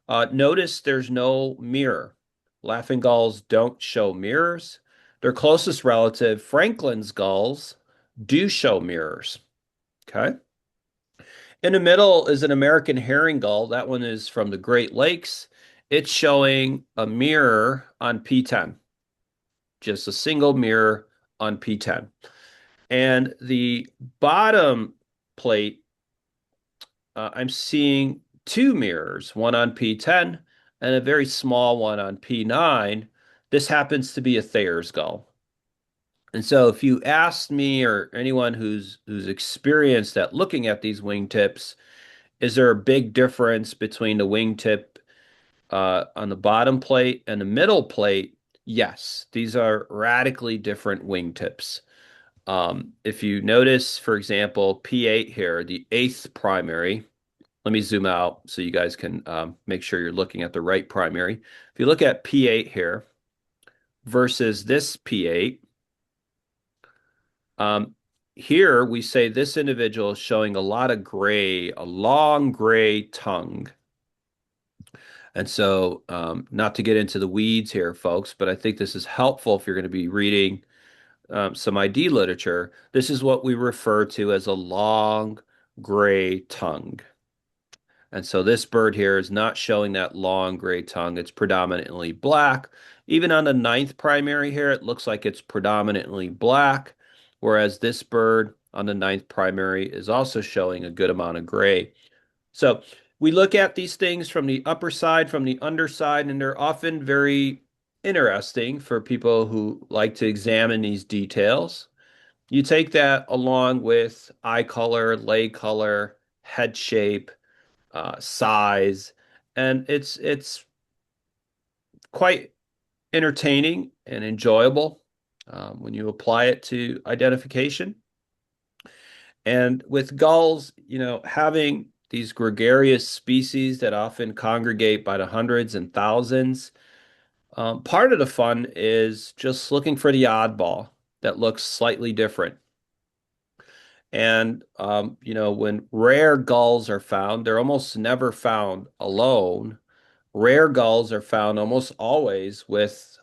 Notice there's no mirror. Laughing gulls don't show mirrors. Their closest relative, Franklin's gulls, do show mirrors. Okay. In the middle is an American herring gull. That one is from the Great Lakes. It's showing a mirror on P10, just a single mirror on P10. And the bottom plate, I'm seeing two mirrors, one on P10 and a very small one on P9. This happens to be a Thayer's gull. And so if you asked me or anyone who's experienced at looking at these wingtips, is there a big difference between the wingtip on the bottom plate and the middle plate? Yes, these are radically different wingtips. If you notice, for example, P8 here, the eighth primary, let me zoom out so you guys can make sure you're looking at the right primary. If you look at P8 here versus this P8, here we say this individual is showing a lot of gray, a long gray tongue. And so, not to get into the weeds here, folks, but I think this is helpful if you're going to be reading some ID literature. This is what we refer to as a long gray tongue. And so this bird here is not showing that long gray tongue. It's predominantly black. Even on the ninth primary here, it looks like it's predominantly black, whereas this bird on the ninth primary is also showing a good amount of gray. So we look at these things from the upper side, from the underside, and they're often very interesting for people who like to examine these details. You take that along with eye color, leg color, head shape, size, and it's quite entertaining and enjoyable when you apply it to identification. And with gulls, having these gregarious species that often congregate by the hundreds and thousands, part of the fun is just looking for the oddball that looks slightly different. And, when rare gulls are found, they're almost never found alone. Rare gulls are found almost always with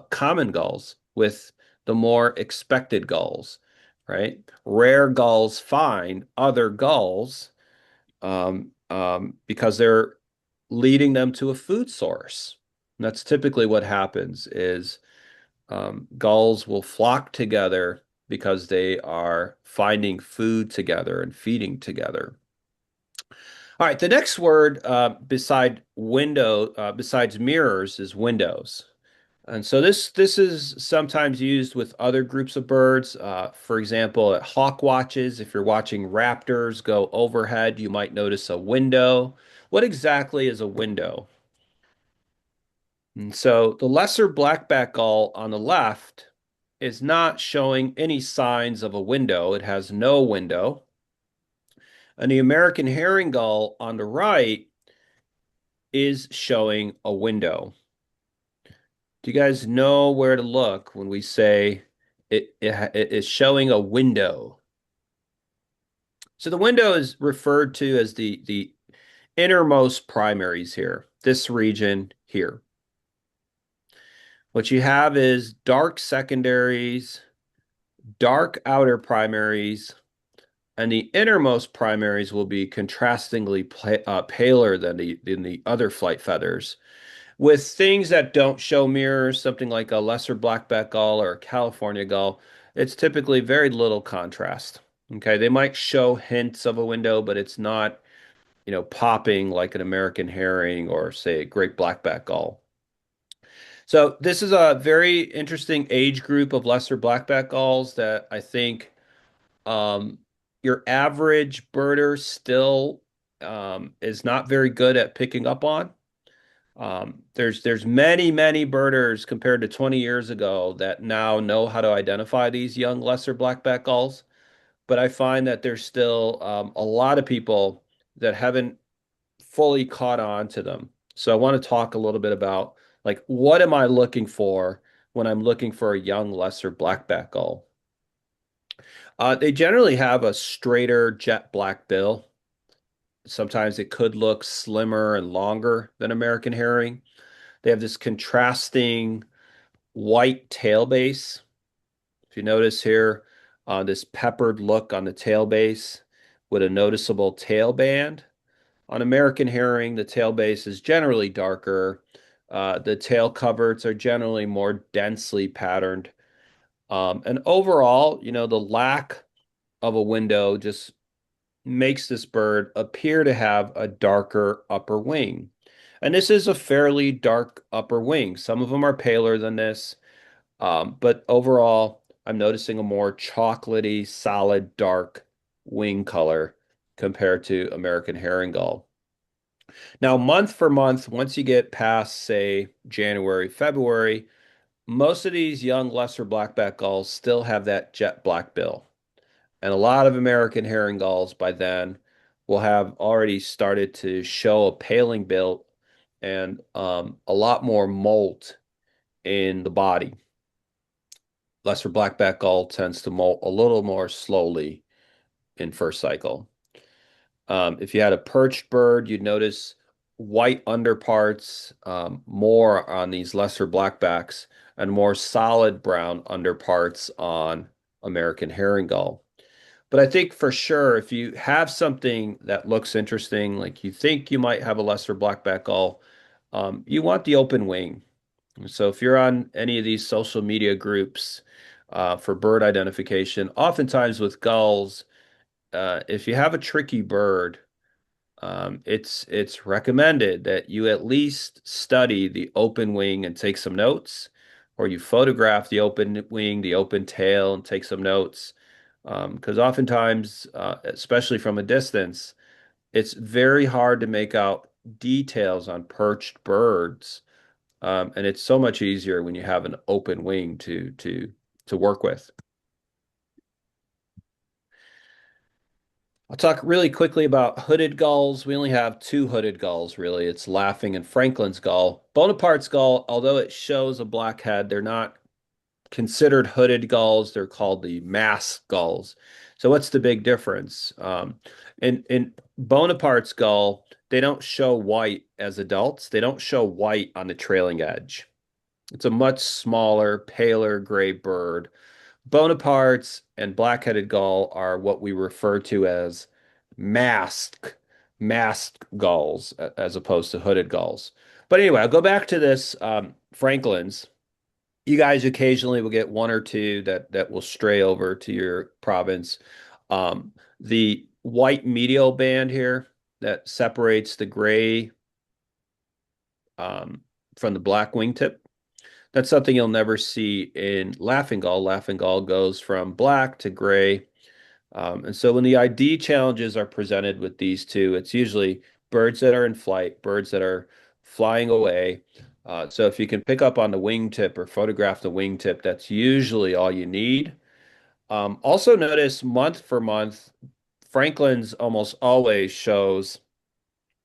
common gulls, with the more expected gulls, right? Rare gulls find other gulls because they're leading them to a food source. And that's typically what happens is gulls will flock together because they are finding food together and feeding together. All right, the next word besides mirrors is windows. And so this is sometimes used with other groups of birds. For example, at hawk watches, if you're watching raptors go overhead, you might notice a window. What exactly is a window? And so the lesser blackback gull on the left is not showing any signs of a window. It has no window. And the American herring gull on the right is showing a window. Do you guys know where to look when we say it is showing a window? So the window is referred to as the innermost primaries here, this region here. What you have is dark secondaries, dark outer primaries, and the innermost primaries will be contrastingly paler than the other flight feathers. With things that don't show mirrors, something like a lesser blackback gull or a California gull, it's typically very little contrast. Okay, they might show hints of a window, but it's not, popping like an American herring or say a great blackback gull. So this is a very interesting age group of lesser blackback gulls that I think um, your average birder still is not very good at picking up on. There's many birders compared to 20 years ago that now know how to identify these young lesser blackback gulls, but I find that there's still a lot of people that haven't fully caught on to them. So I want to talk a little bit about like what am I looking for when I'm looking for a young lesser blackback gull? They generally have a straighter jet black bill. Sometimes it could look slimmer and longer than American herring. They have this contrasting white tail base. If you notice here, this peppered look on the tail base with a noticeable tail band. On American herring, the tail base is generally darker. The tail coverts are generally more densely patterned. And overall, the lack of a window just makes this bird appear to have a darker upper wing. And this is a fairly dark upper wing. Some of them are paler than this, but overall, I'm noticing a more chocolatey, solid, dark wing color compared to American herring gull. Now, month for month, once you get past, say, January, February, most of these young lesser blackback gulls still have that jet black bill. And a lot of American herring gulls by then will have already started to show a paling bill and a lot more molt in the body. Lesser blackback gull tends to molt a little more slowly in first cycle. If you had a perched bird, you'd notice white underparts more on these lesser blackbacks and more solid brown underparts on American herring gull. But I think for sure, if you have something that looks interesting, like you think you might have a lesser blackback gull, you want the open wing. So if you're on any of these social media groups for bird identification, oftentimes with gulls, if you have a tricky bird, it's recommended that you at least study the open wing and take some notes, or you photograph the open wing, the open tail, and take some notes. Because oftentimes, especially from a distance, it's very hard to make out details on perched birds, and it's so much easier when you have an open wing to work with. I'll talk really quickly about hooded gulls. We only have two hooded gulls, really. It's Laughing and Franklin's gull. Bonaparte's gull, although it shows a black head, they're not considered hooded gulls. They're called the masked gulls. So what's the big difference? In Bonaparte's gull, they don't show white as adults. They don't show white on the trailing edge. It's a much smaller, paler gray bird. Bonapartes and black-headed gull are what we refer to as masked gulls as opposed to hooded gulls. But anyway, I'll go back to this Franklin's. You guys occasionally will get one or two that will stray over to your province. The white medial band here, that separates the gray from the black wingtip. That's something you'll never see in laughing gull. Laughing gull goes from black to gray. And so when the ID challenges are presented with these two, it's usually birds that are in flight, birds that are flying away. So if you can pick up on the wingtip or photograph the wingtip, that's usually all you need. Also notice month for month, Franklin's almost always shows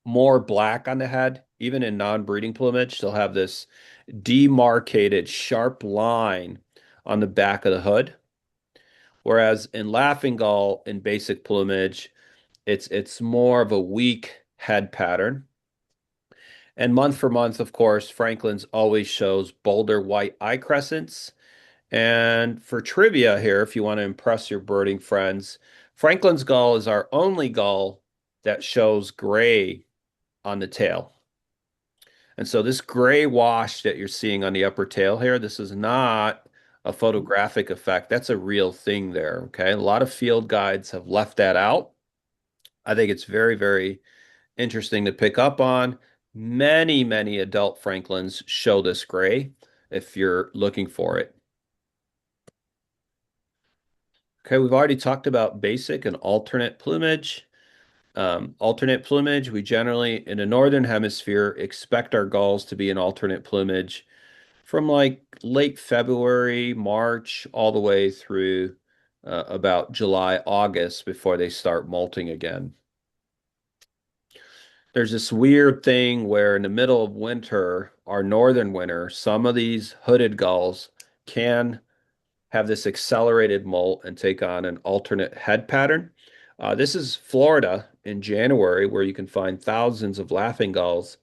more black on the head. Even in non-breeding plumage, they'll have this demarcated sharp line on the back of the hood. Whereas in laughing gull in basic plumage, it's more of a weak head pattern. And month for month, of course, Franklin's always shows bolder white eye crescents. And for trivia here, if you want to impress your birding friends, Franklin's gull is our only gull that shows gray on the tail. And so this gray wash that you're seeing on the upper tail here, this is not a photographic effect. That's a real thing there, okay? A lot of field guides have left that out. I think it's very, very interesting to pick up on. Many, many adult Franklins show this gray if you're looking for it. Okay, we've already talked about basic and alternate plumage. Alternate plumage, we generally, in the northern hemisphere, expect our gulls to be in alternate plumage from like late February, March, all the way through about July, August before they start molting again. There's this weird thing where in the middle of winter, our northern winter, some of these hooded gulls can have this accelerated molt and take on an alternate head pattern. This is Florida in January, where you can find thousands of laughing gulls.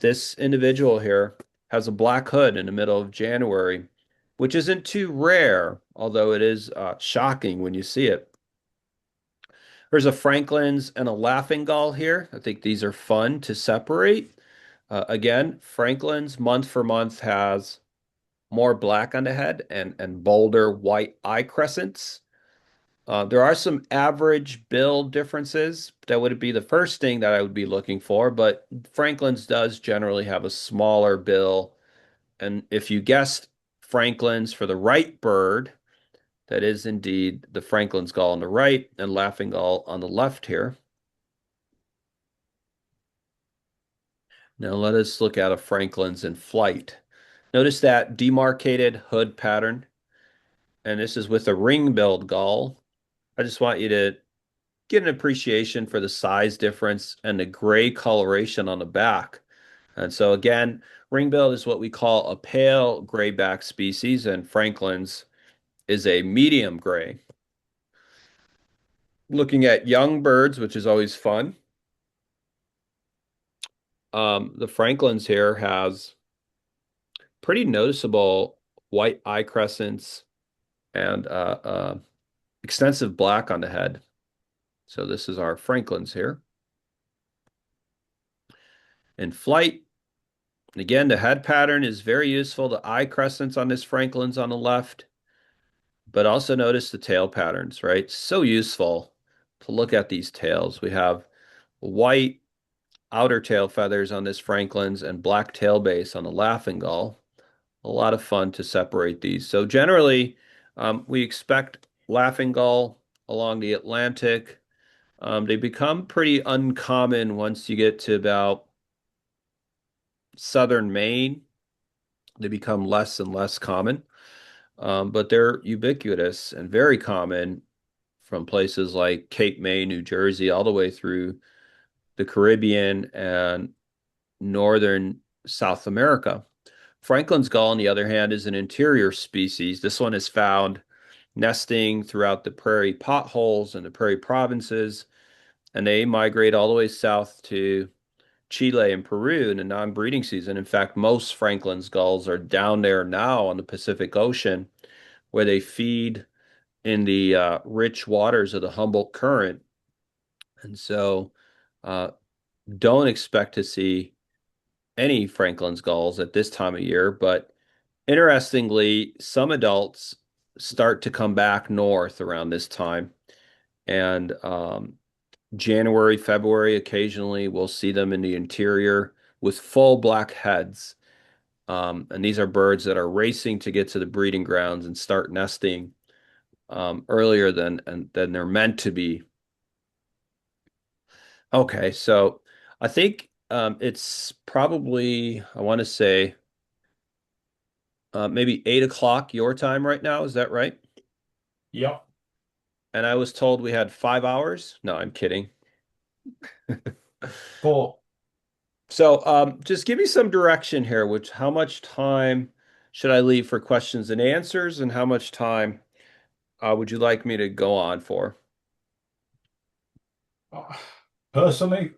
This individual here has a black hood in the middle of January, which isn't too rare, although it is shocking when you see it. There's a Franklin's and a laughing gull here. I think these are fun to separate. Again, Franklin's month for month has more black on the head and bolder white eye crescents. There are some average build differences. That would be the first thing that I would be looking for, but Franklin's does generally have a smaller bill. And if you guessed Franklin's for the right bird, that is indeed the Franklin's gull on the right and laughing gull on the left here. Now let us look at a Franklin's in flight. Notice that demarcated hood pattern, and this is with a ring-billed gull. I just want you to get an appreciation for the size difference and the gray coloration on the back. And so again, ring-billed is what we call a pale grayback species, and Franklin's is a medium gray. Looking at young birds, which is always fun. The Franklin's here has pretty noticeable white eye crescents and extensive black on the head. So this is our Franklin's here. In flight, again, the head pattern is very useful. The eye crescents on this Franklin's on the left, but also notice the tail patterns, right? So useful to look at these tails. We have white outer tail feathers on this Franklin's and black tail base on the laughing gull. A lot of fun to separate these. So generally, we expect laughing gull along the Atlantic. They become pretty uncommon once you get to about southern Maine. They become less and less common, but they're ubiquitous and very common from places like Cape May, New Jersey, all the way through the Caribbean and northern South America. Franklin's gull, on the other hand, is an interior species. This one is found nesting throughout the prairie potholes and the prairie provinces, and they migrate all the way south to Chile and Peru in the non-breeding season. In fact, most Franklin's gulls are down there now on the Pacific Ocean, where they feed in the rich waters of the Humboldt Current. And so don't expect to see any Franklin's gulls at this time of year, but interestingly, some adults start to come back north around this time. And January, February, occasionally we'll see them in the interior with full black heads. And these are birds that are racing to get to the breeding grounds and start nesting earlier than they're meant to be. Okay, so I think it's probably, I want to say, maybe 8 o'clock your time right now. Is that right? Yep. And I was told we had 5 hours. No, I'm kidding. 4. So just give me some direction here, how much time should I leave for questions and answers, and how much time would you like me to go on for? Personally,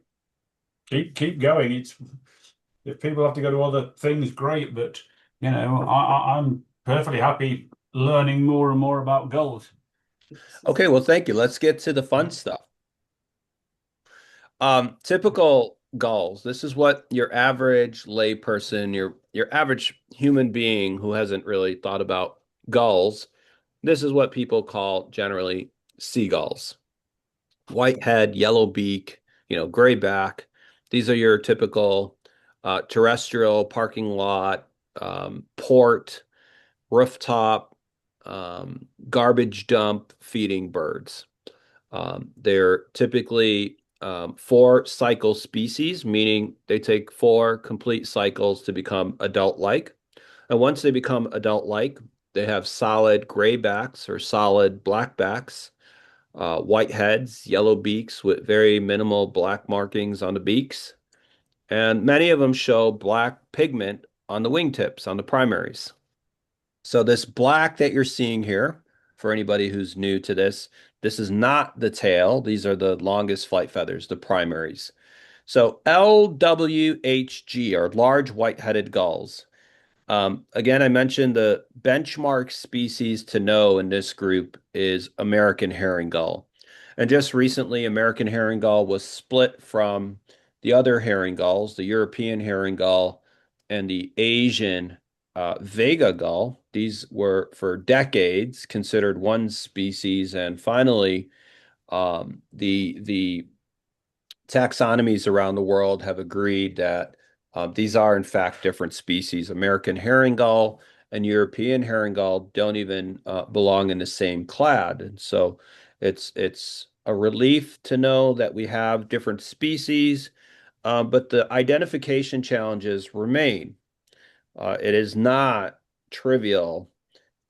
keep going. It's if people have to go to other things, great, but I'm perfectly happy learning more and more about gulls. Okay, well, thank you. Let's get to the fun stuff. Typical gulls. This is what your average layperson, your average human being who hasn't really thought about gulls, this is what people call generally seagulls. White head, yellow beak, gray back. These are your typical terrestrial parking lot, port, rooftop, garbage dump feeding birds. They're typically 4 cycle species, meaning they take 4 complete cycles to become adult-like. And once they become adult-like, they have solid gray backs or solid black backs, white heads, yellow beaks with very minimal black markings on the beaks. And many of them show black pigment on the wingtips, on the primaries. So this black that you're seeing here, for anybody who's new to this is not the tail. These are the longest flight feathers, the primaries. So LWHG are large white-headed gulls. Again, I mentioned the benchmark species to know in this group is American herring gull. And just recently, American herring gull was split from the other herring gulls, the European herring gull and the Asian Vega gull. These were for decades considered one species, and finally, the taxonomies around the world have agreed that these are in fact different species. American herring gull and European herring gull don't even belong in the same clade, and so it's a relief to know that we have different species, but the identification challenges remain. It is not trivial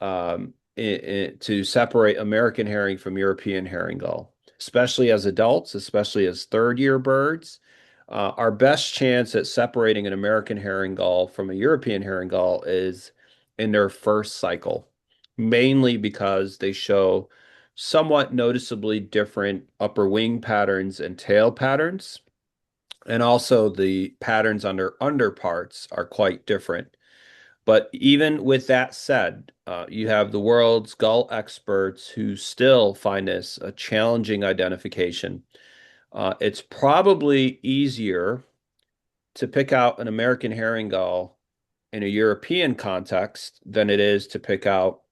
to separate American herring from European herring gull, especially as adults, especially as third-year birds. Our best chance at separating an American herring gull from a European herring gull is in their first cycle, mainly because they show somewhat noticeably different upper wing patterns and tail patterns. And also the patterns on their underparts are quite different. But even with that said, you have the world's gull experts who still find this a challenging identification. It's probably easier to pick out an American herring gull in a European context than it is to pick out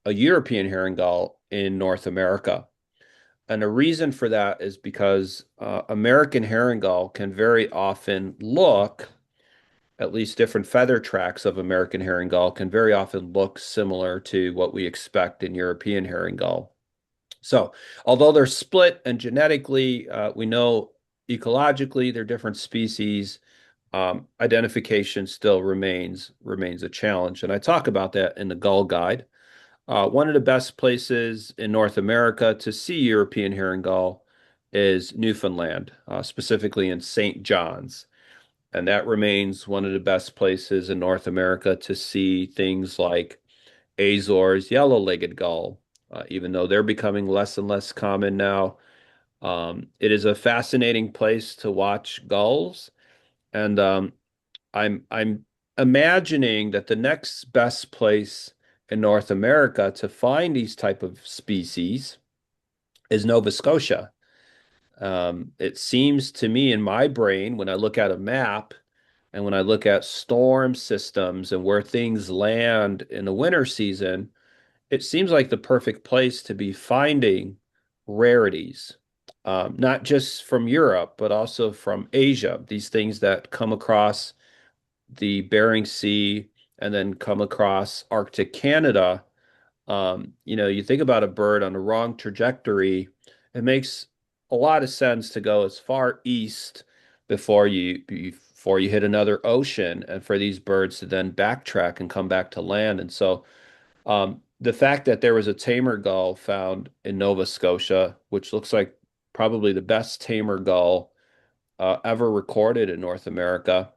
a European herring gull in North America. And the reason for that is because American herring gull can very often look, at least different feather tracks of American herring gull can very often look similar to what we expect in European herring gull. So, although they're split and genetically, we know ecologically they're different species, identification still remains a challenge. And I talk about that in the Gull Guide. One of the best places in North America to see European herring gull is Newfoundland, specifically in St. John's. And that remains one of the best places in North America to see things like Azores yellow-legged gull, even though they're becoming less and less common now. It is a fascinating place to watch gulls, and I'm imagining that the next best place in North America to find these type of species is Nova Scotia. It seems to me in my brain, when I look at a map and when I look at storm systems and where things land in the winter season, it seems like the perfect place to be finding rarities. not just from Europe, but also from Asia. These things that come across the Bering Sea and then come across Arctic Canada. You think about a bird on a wrong trajectory, it makes a lot of sense to go as far east before you hit another ocean, and for these birds to then backtrack and come back to land. And so the fact that there was a tamer gull found in Nova Scotia, which looks like probably the best tamer gull ever recorded in North America,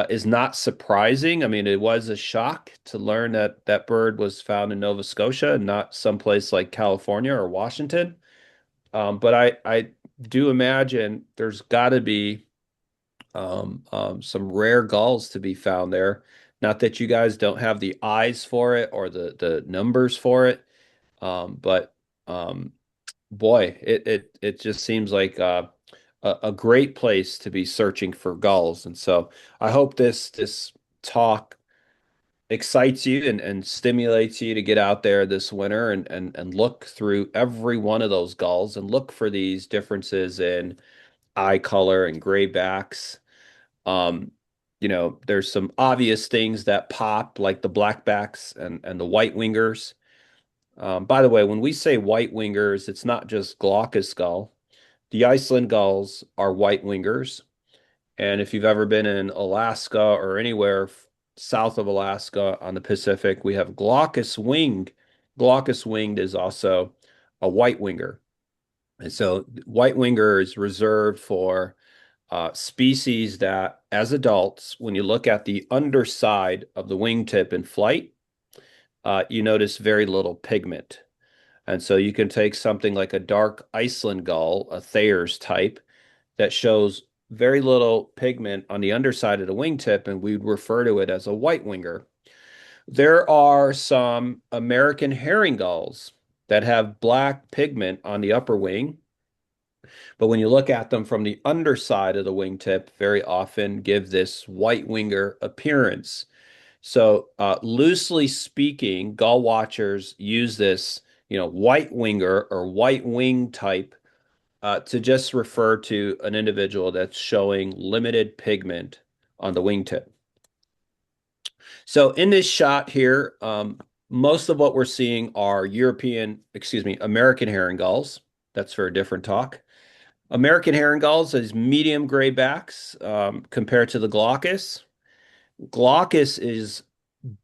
is not surprising. I mean, it was a shock to learn that that bird was found in Nova Scotia and not someplace like California or Washington. But I do imagine there's got to be some rare gulls to be found there. Not that you guys don't have the eyes for it or the numbers for it, but boy, it just seems like a great place to be searching for gulls. And so I hope this talk excites you and stimulates you to get out there this winter and look through every one of those gulls and look for these differences in eye color and gray backs. Um, there's some obvious things that pop, like the blackbacks and the white wingers. By the way, when we say white wingers, it's not just glaucous gull. The Iceland gulls are white wingers. And if you've ever been in Alaska or anywhere south of Alaska on the Pacific, we have glaucous winged. Glaucous winged is also a white winger. And so white winger is reserved for species that, as adults, when you look at the underside of the wingtip in flight, you notice very little pigment. And so you can take something like a dark Iceland gull, a Thayer's type, that shows very little pigment on the underside of the wingtip, and we'd refer to it as a white winger. There are some American herring gulls that have black pigment on the upper wing, but when you look at them from the underside of the wingtip, very often give this white winger appearance. So, loosely speaking, gull watchers use this, white winger or white wing type to just refer to an individual that's showing limited pigment on the wingtip. So in this shot here, most of what we're seeing are American herring gulls. That's for a different talk. American herring gulls is medium gray backs compared to the glaucous. Glaucous is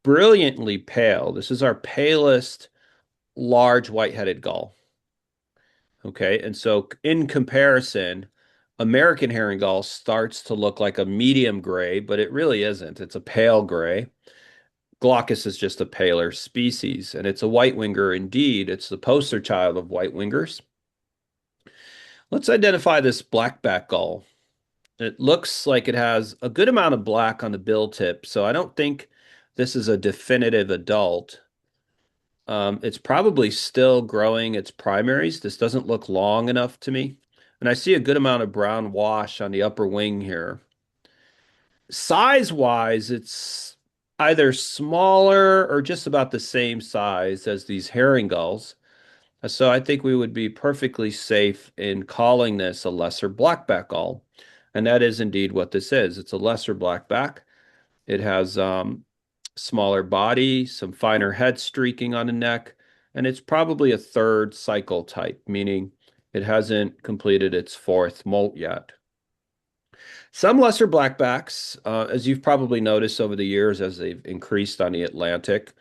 brilliantly pale. This is our palest large white-headed gull. Okay, and so in comparison, American herring gull starts to look like a medium gray, but it really isn't. It's a pale gray. Glaucous is just a paler species, and it's a white winger indeed. It's the poster child of white wingers. Let's identify this blackback gull. It looks like it has a good amount of black on the bill tip, so I don't think this is a definitive adult. It's probably still growing its primaries. This doesn't look long enough to me. And I see a good amount of brown wash on the upper wing here. Size-wise, it's either smaller or just about the same size as these herring gulls. So I think we would be perfectly safe in calling this a lesser blackback gull. And that is indeed what this is. It's a lesser blackback. It has smaller body, some finer head streaking on the neck, and it's probably a third cycle type, meaning it hasn't completed its fourth molt yet. Some lesser blackbacks, as you've probably noticed over the years as they've increased on the Atlantic,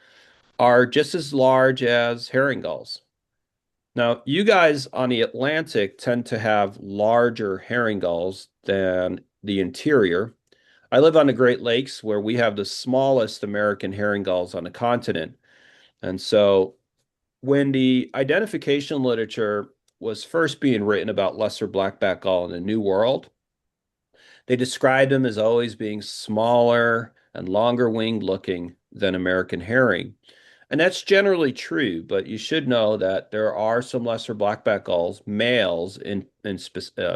are just as large as herring gulls. Now, you guys on the Atlantic tend to have larger herring gulls than the interior. I live on the Great Lakes where we have the smallest American herring gulls on the continent. And so when the identification literature was first being written about lesser blackback gull in the New World, they described them as always being smaller and longer winged looking than American herring. And that's generally true, but you should know that there are some lesser blackback gulls, males in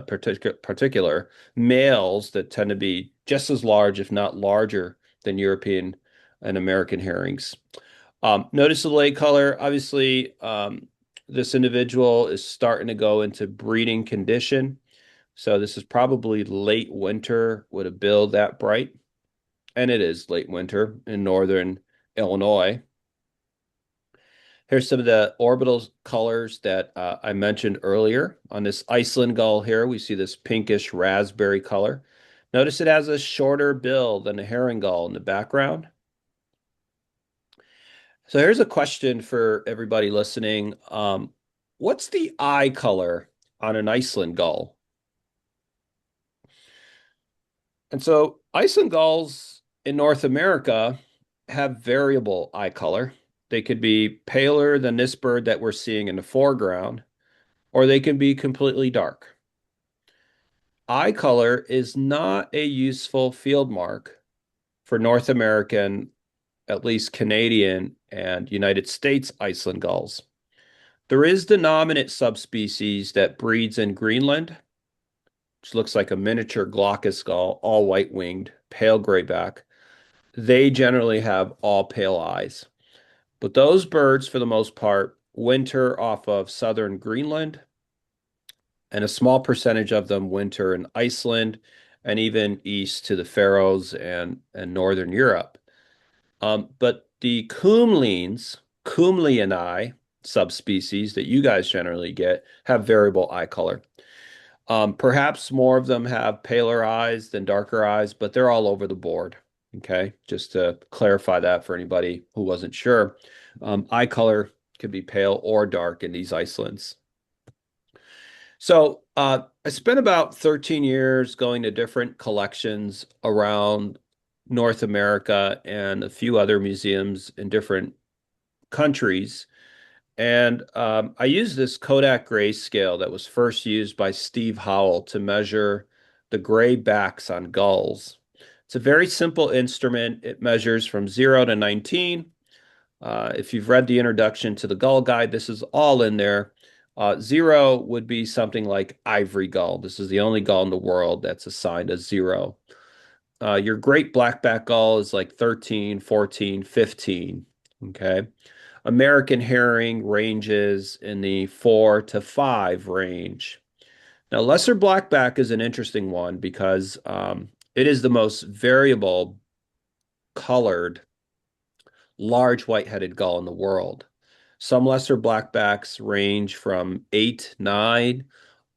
particular, males that tend to be just as large, if not larger, than European and American herrings. Notice the leg color. Obviously, this individual is starting to go into breeding condition. So this is probably late winter with a bill that bright. And it is late winter in northern Illinois. Here's some of the orbital colors that I mentioned earlier. On this Iceland gull here, we see this pinkish raspberry color. Notice it has a shorter bill than a herring gull in the background. So here's a question for everybody listening. What's the eye color on an Iceland gull? And so Iceland gulls in North America have variable eye color. They could be paler than this bird that we're seeing in the foreground, or they can be completely dark. Eye color is not a useful field mark for North American, at least Canadian and United States Iceland gulls. There is the nominate subspecies that breeds in Greenland, which looks like a miniature glaucous gull, all white-winged, pale gray back. They generally have all pale eyes. But those birds, for the most part, winter off of southern Greenland, and a small percentage of them winter in Iceland and even east to the Faroes and northern Europe. But the Kumleini subspecies that you guys generally get have variable eye color. Perhaps more of them have paler eyes than darker eyes, but they're all over the board. Okay, just to clarify that for anybody who wasn't sure. Eye color could be pale or dark in these Icelands. So I spent about 13 years going to different collections around North America and a few other museums in different countries. And I used this Kodak grayscale that was first used by Steve Howell to measure the gray backs on gulls. It's a very simple instrument. It measures from 0 to 19. If you've read the introduction to the Gull Guide, this is all in there. 0 would be something like ivory gull. This is the only gull in the world that's assigned a 0. Your great blackback gull is like 13, 14, 15. Okay. American herring ranges in the 4 to 5 range. Now, lesser blackback is an interesting one because it is the most variable colored large white-headed gull in the world. Some lesser blackbacks range from 8, 9,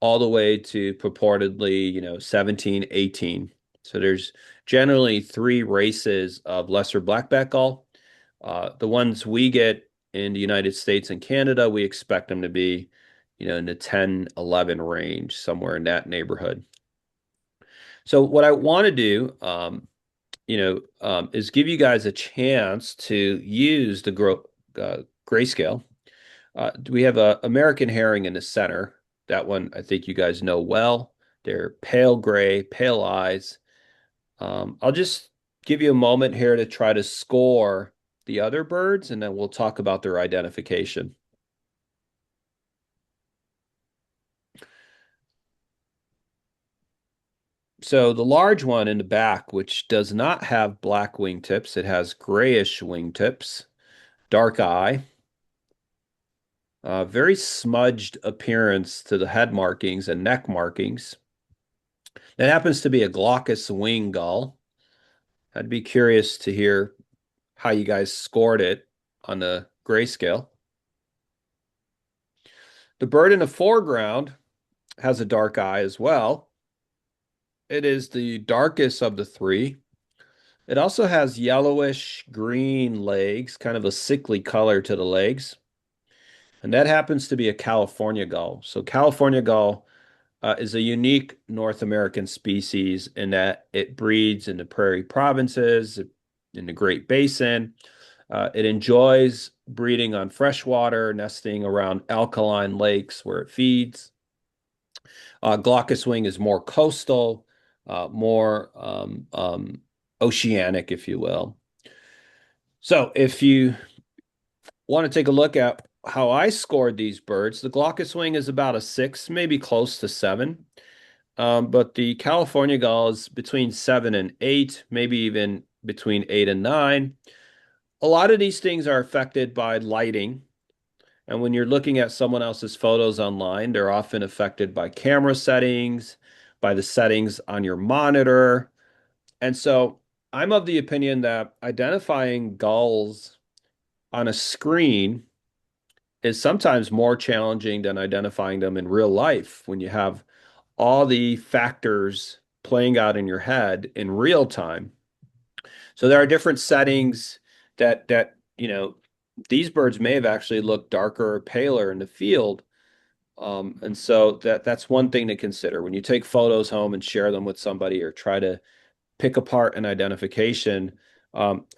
all the way to purportedly, 17, 18. So there's generally 3 races of lesser blackback gull. The ones we get in the United States and Canada, we expect them to be, in the 10, 11 range, somewhere in that neighborhood. So what I want to do, is give you guys a chance to use the grayscale. We have an American herring in the center. That one I think you guys know well. They're pale gray, pale eyes. I'll just give you a moment here to try to score the other birds, and then we'll talk about their identification. So the large one in the back, which does not have black wingtips, it has grayish wingtips, dark eye, very smudged appearance to the head markings and neck markings. That happens to be a glaucous wing gull. I'd be curious to hear how you guys scored it on the grayscale. The bird in the foreground has a dark eye as well. It is the darkest of the 3. It also has yellowish green legs, kind of a sickly color to the legs. And that happens to be a California gull. So California gull is a unique North American species in that it breeds in the prairie provinces, in the Great Basin. It enjoys breeding on freshwater, nesting around alkaline lakes where it feeds. Glaucous wing is more coastal, more oceanic, if you will. So if you want to take a look at how I scored these birds, the glaucous wing is about a 6, maybe close to 7. But the California gull is between 7 and 8, maybe even between 8 and 9. A lot of these things are affected by lighting. And when you're looking at someone else's photos online, they're often affected by camera settings, by the settings on your monitor. And so I'm of the opinion that identifying gulls on a screen is sometimes more challenging than identifying them in real life when you have all the factors playing out in your head in real time. So there are different settings that these birds may have actually looked darker or paler in the field. And so that's one thing to consider when you take photos home and share them with somebody or try to pick apart an identification.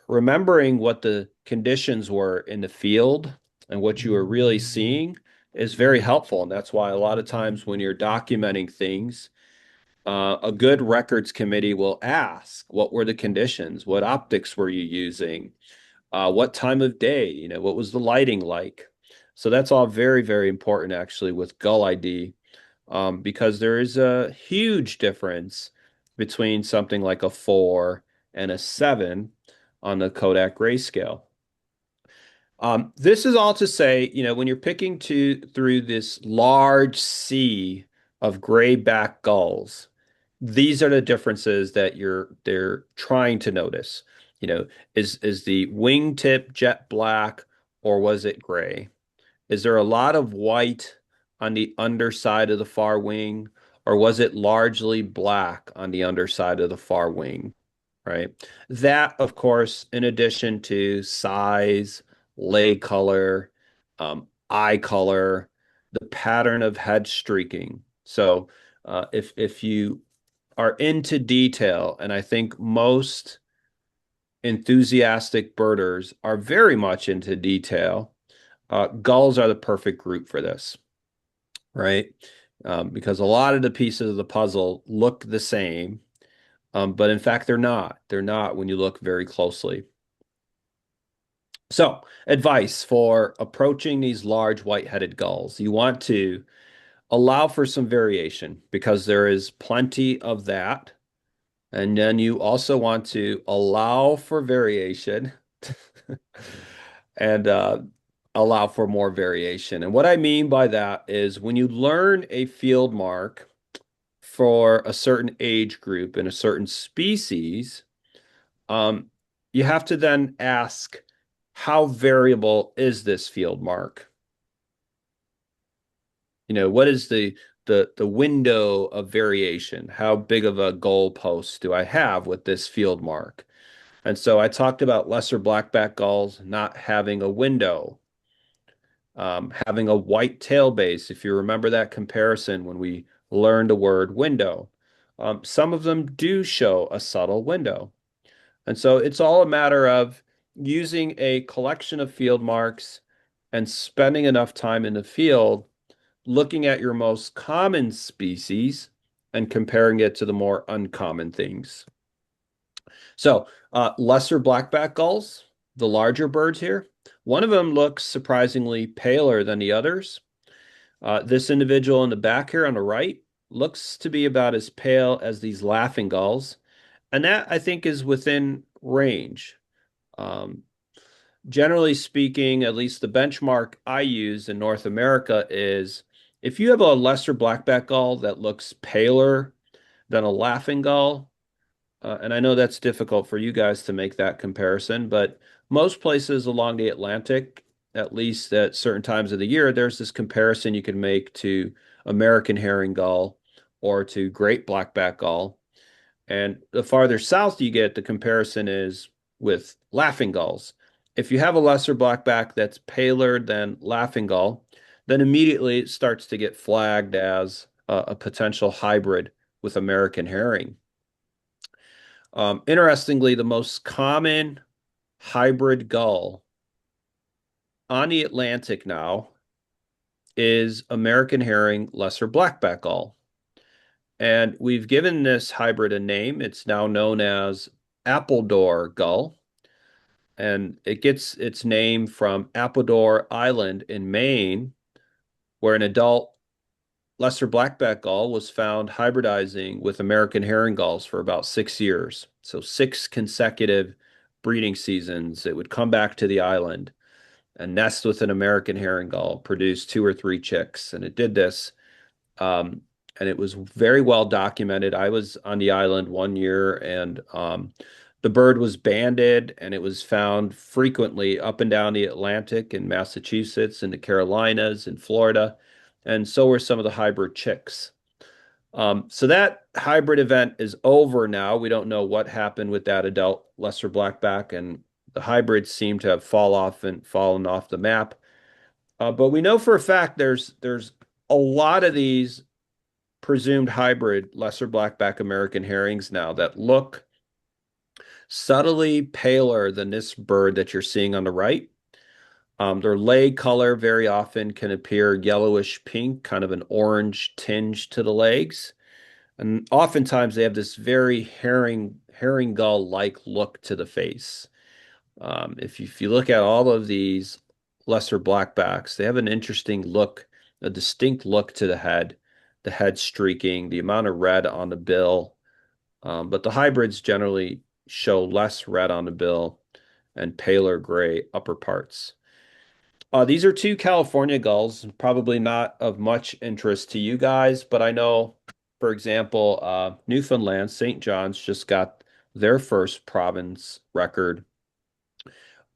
Remembering what the conditions were in the field and what you were really seeing is very helpful. And that's why a lot of times when you're documenting things, a good records committee will ask, what were the conditions? What optics were you using? What time of day? What was the lighting like? So that's all very, very important actually with Gull ID, because there is a huge difference between something like a 4 and a 7 on the Kodak grayscale. This is all to say, when you're picking through this large sea of gray-back gulls, these are the differences that they're trying to notice. Is the wingtip jet black or was it gray? Is there a lot of white on the underside of the far wing, or was it largely black on the underside of the far wing? Right. That, of course, in addition to size, leg color, eye color, the pattern of head streaking. So if you are into detail, and I think most enthusiastic birders are very much into detail, gulls are the perfect group for this, right? Because a lot of the pieces of the puzzle look the same, but in fact, they're not. They're not when you look very closely. So, advice for approaching these large white-headed gulls. You want to allow for some variation because there is plenty of that. And then you also want to allow for variation and allow for more variation. And what I mean by that is when you learn a field mark for a certain age group in a certain species, you have to then ask, how variable is this field mark? What is the window of variation? How big of a goalpost do I have with this field mark? And so I talked about lesser blackback gulls not having a window, having a white tail base. If you remember that comparison when we learned the word window, some of them do show a subtle window. And so it's all a matter of using a collection of field marks and spending enough time in the field looking at your most common species and comparing it to the more uncommon things. So lesser blackback gulls, the larger birds here, one of them looks surprisingly paler than the others. This individual in the back here on the right looks to be about as pale as these laughing gulls. And that, I think, is within range. Generally speaking, at least the benchmark I use in North America is if you have a lesser blackback gull that looks paler than a laughing gull, and I know that's difficult for you guys to make that comparison, but most places along the Atlantic, at least at certain times of the year, there's this comparison you can make to American herring gull or to great blackback gull. And the farther south you get, the comparison is with laughing gulls. If you have a lesser blackback that's paler than laughing gull, then immediately it starts to get flagged as a potential hybrid with American herring. Interestingly, the most common hybrid gull on the Atlantic now is American herring lesser blackback gull. And we've given this hybrid a name. It's now known as Appledore gull. And it gets its name from Appledore Island in Maine, where an adult lesser blackback gull was found hybridizing with American herring gulls for about 6 years. So 6 consecutive breeding seasons. It would come back to the island. and nest with an American herring gull, produce 2 or 3 chicks. And it did this. And it was very well documented. I was on the island one year, and the bird was banded, and it was found frequently up and down the Atlantic in Massachusetts, in the Carolinas, in Florida, and so were some of the hybrid chicks. So that hybrid event is over now. We don't know what happened with that adult lesser blackback, and the hybrids seem to have fallen off the map. But we know for a fact there's a lot of these presumed hybrid lesser blackback American herrings now that look subtly paler than this bird that you're seeing on the right. Their leg color very often can appear yellowish pink, kind of an orange tinge to the legs. And oftentimes they have this very herring gull-like look to the face. If you look at all of these lesser blackbacks, they have an interesting look, a distinct look to the head streaking, the amount of red on the bill. But the hybrids generally show less red on the bill and paler gray upper parts. These are 2 California gulls, probably not of much interest to you guys, but I know, for example, Newfoundland, St. John's just got their first province record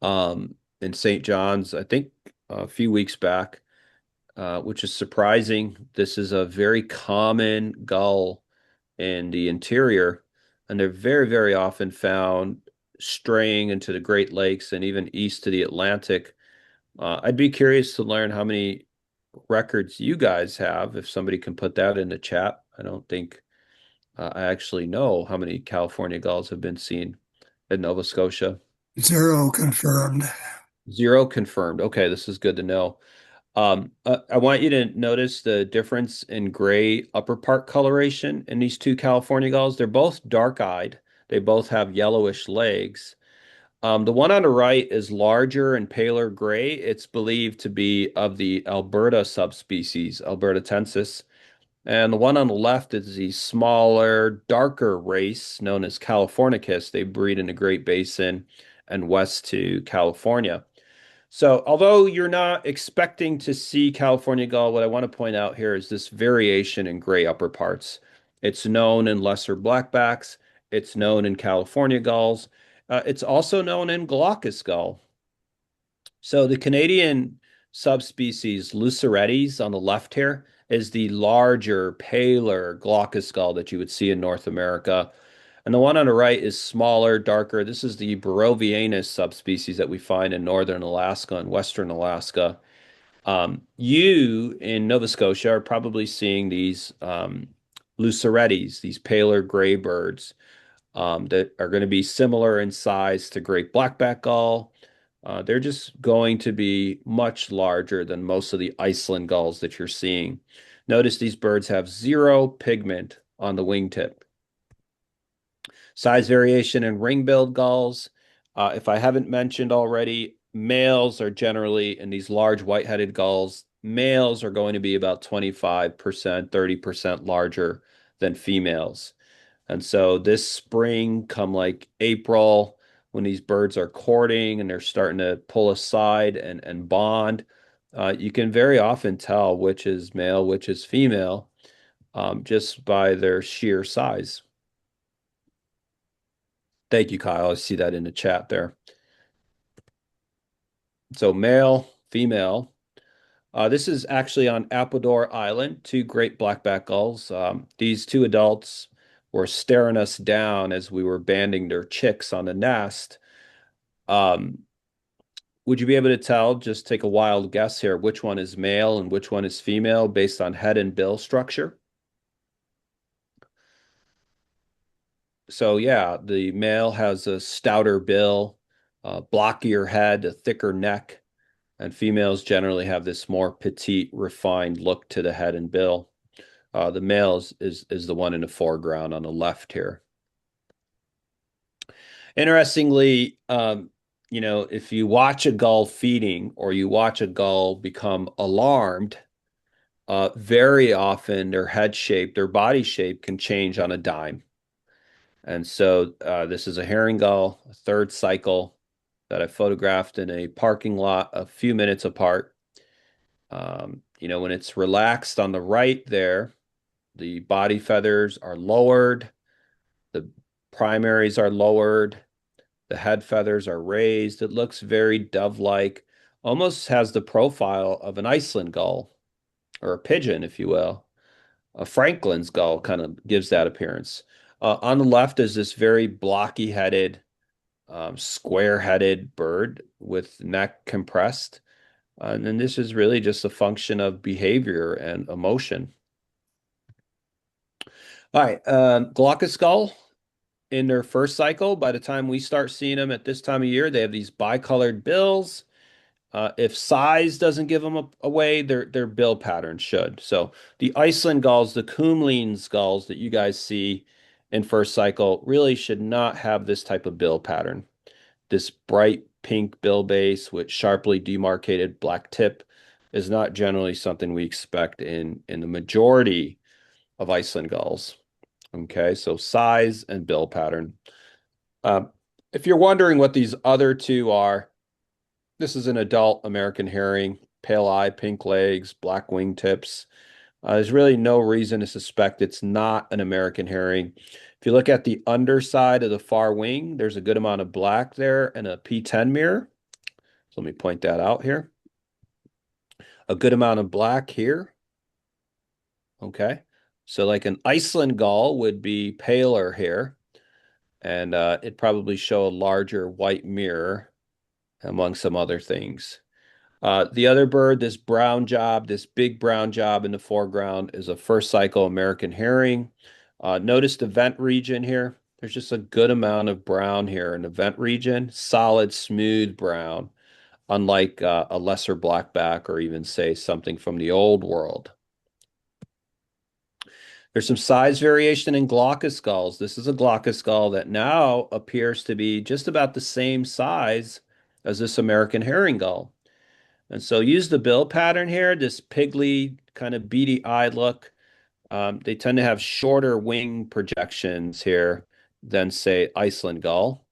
in St. John's, I think a few weeks back, which is surprising. This is a very common gull in the interior, and they're very, very often found straying into the Great Lakes and even east to the Atlantic. I'd be curious to learn how many records you guys have, if somebody can put that in the chat. I don't think I actually know how many California gulls have been seen in Nova Scotia. 0 confirmed. 0 confirmed. Okay, this is good to know. I want you to notice the difference in gray upper part coloration in these 2 California gulls. They're both dark-eyed. They both have yellowish legs. The one on the right is larger and paler gray. It's believed to be of the Alberta subspecies, Albertatensis. And the one on the left is the smaller, darker race known as Californicus. They breed in the Great Basin and west to California. So, although you're not expecting to see California gull, what I want to point out here is this variation in gray upper parts. It's known in lesser blackbacks. It's known in California gulls. It's also known in glaucous gull. So the Canadian subspecies Luceretes on the left here is the larger, paler glaucous gull that you would see in North America. And the one on the right is smaller, darker. This is the Barovianus subspecies that we find in northern Alaska and western Alaska. You in Nova Scotia are probably seeing these Luceretes, these paler gray birds that are going to be similar in size to great blackback gull. They're just going to be much larger than most of the Iceland gulls that you're seeing. Notice these birds have 0 pigment on the wingtip. Size variation in ring-billed gulls. If I haven't mentioned already, males are generally, in these large white-headed gulls, males are going to be about 25%, 30% larger than females. And so this spring, come like April, when these birds are courting and they're starting to pull aside and bond, you can very often tell which is male, which is female, just by their sheer size. Thank you, Kyle. I see that in the chat there. So male, female. This is actually on Appledore Island, 2 great blackback gulls. These 2 adults were staring us down as we were banding their chicks on the nest. Would you be able to tell, just take a wild guess here, which one is male and which one is female based on head and bill structure? So yeah, the male has a stouter bill, blockier head, a thicker neck, and females generally have this more petite, refined look to the head and bill. The male is the one in the foreground on the left here. Interestingly, if you watch a gull feeding or you watch a gull become alarmed, very often their head shape, their body shape can change on a dime. And so this is a herring gull, a 3rd cycle. that I photographed in a parking lot a few minutes apart. When it's relaxed on the right there, the body feathers are lowered, the primaries are lowered, the head feathers are raised. It looks very dove-like, almost has the profile of an Iceland gull or a pigeon, if you will. A Franklin's gull kind of gives that appearance. On the left is this very blocky-headed, square-headed bird with neck compressed. And then this is really just a function of behavior and emotion. All right, glaucous gull in their first cycle, by the time we start seeing them at this time of year, they have these bicolored bills. If size doesn't give them away, their bill pattern should. So the Iceland gulls, the Kumleen's gulls that you guys see in first cycle really should not have this type of bill pattern. This bright pink bill base with sharply demarcated black tip is not generally something we expect in the majority of Iceland gulls. Okay, so size and bill pattern. If you're wondering what these other two are, this is an adult American herring, pale eye, pink legs, black wingtips. There's really no reason to suspect it's not an American herring. If you look at the underside of the far wing, there's a good amount of black there and a P10 mirror. So let me point that out here. A good amount of black here. Okay. So like an Iceland gull would be paler here, and it'd probably show a larger white mirror among some other things. The other bird, this brown job, this big brown job in the foreground is a first cycle American herring. Notice the vent region here. There's just a good amount of brown here in the vent region, solid, smooth brown, unlike a lesser blackback or even say something from the old world. There's some size variation in glaucous gulls. This is a glaucous gull that now appears to be just about the same size as this American herring gull. And so use the bill pattern here, this piggly kind of beady-eyed look. They tend to have shorter wing projections here than, say, Iceland gull.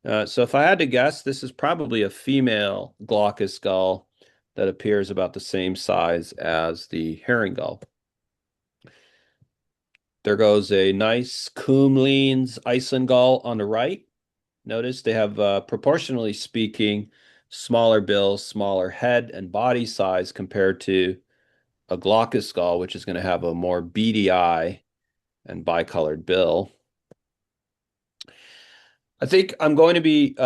So if I had to guess, this is probably a female glaucous gull that appears about the same size as the herring gull. There goes a nice Kumleen's Iceland gull on the right. Notice they have, proportionally speaking, smaller bill, smaller head and body size compared to a glaucous gull, which is going to have a more beady eye and bicolored bill. I think I'm going to be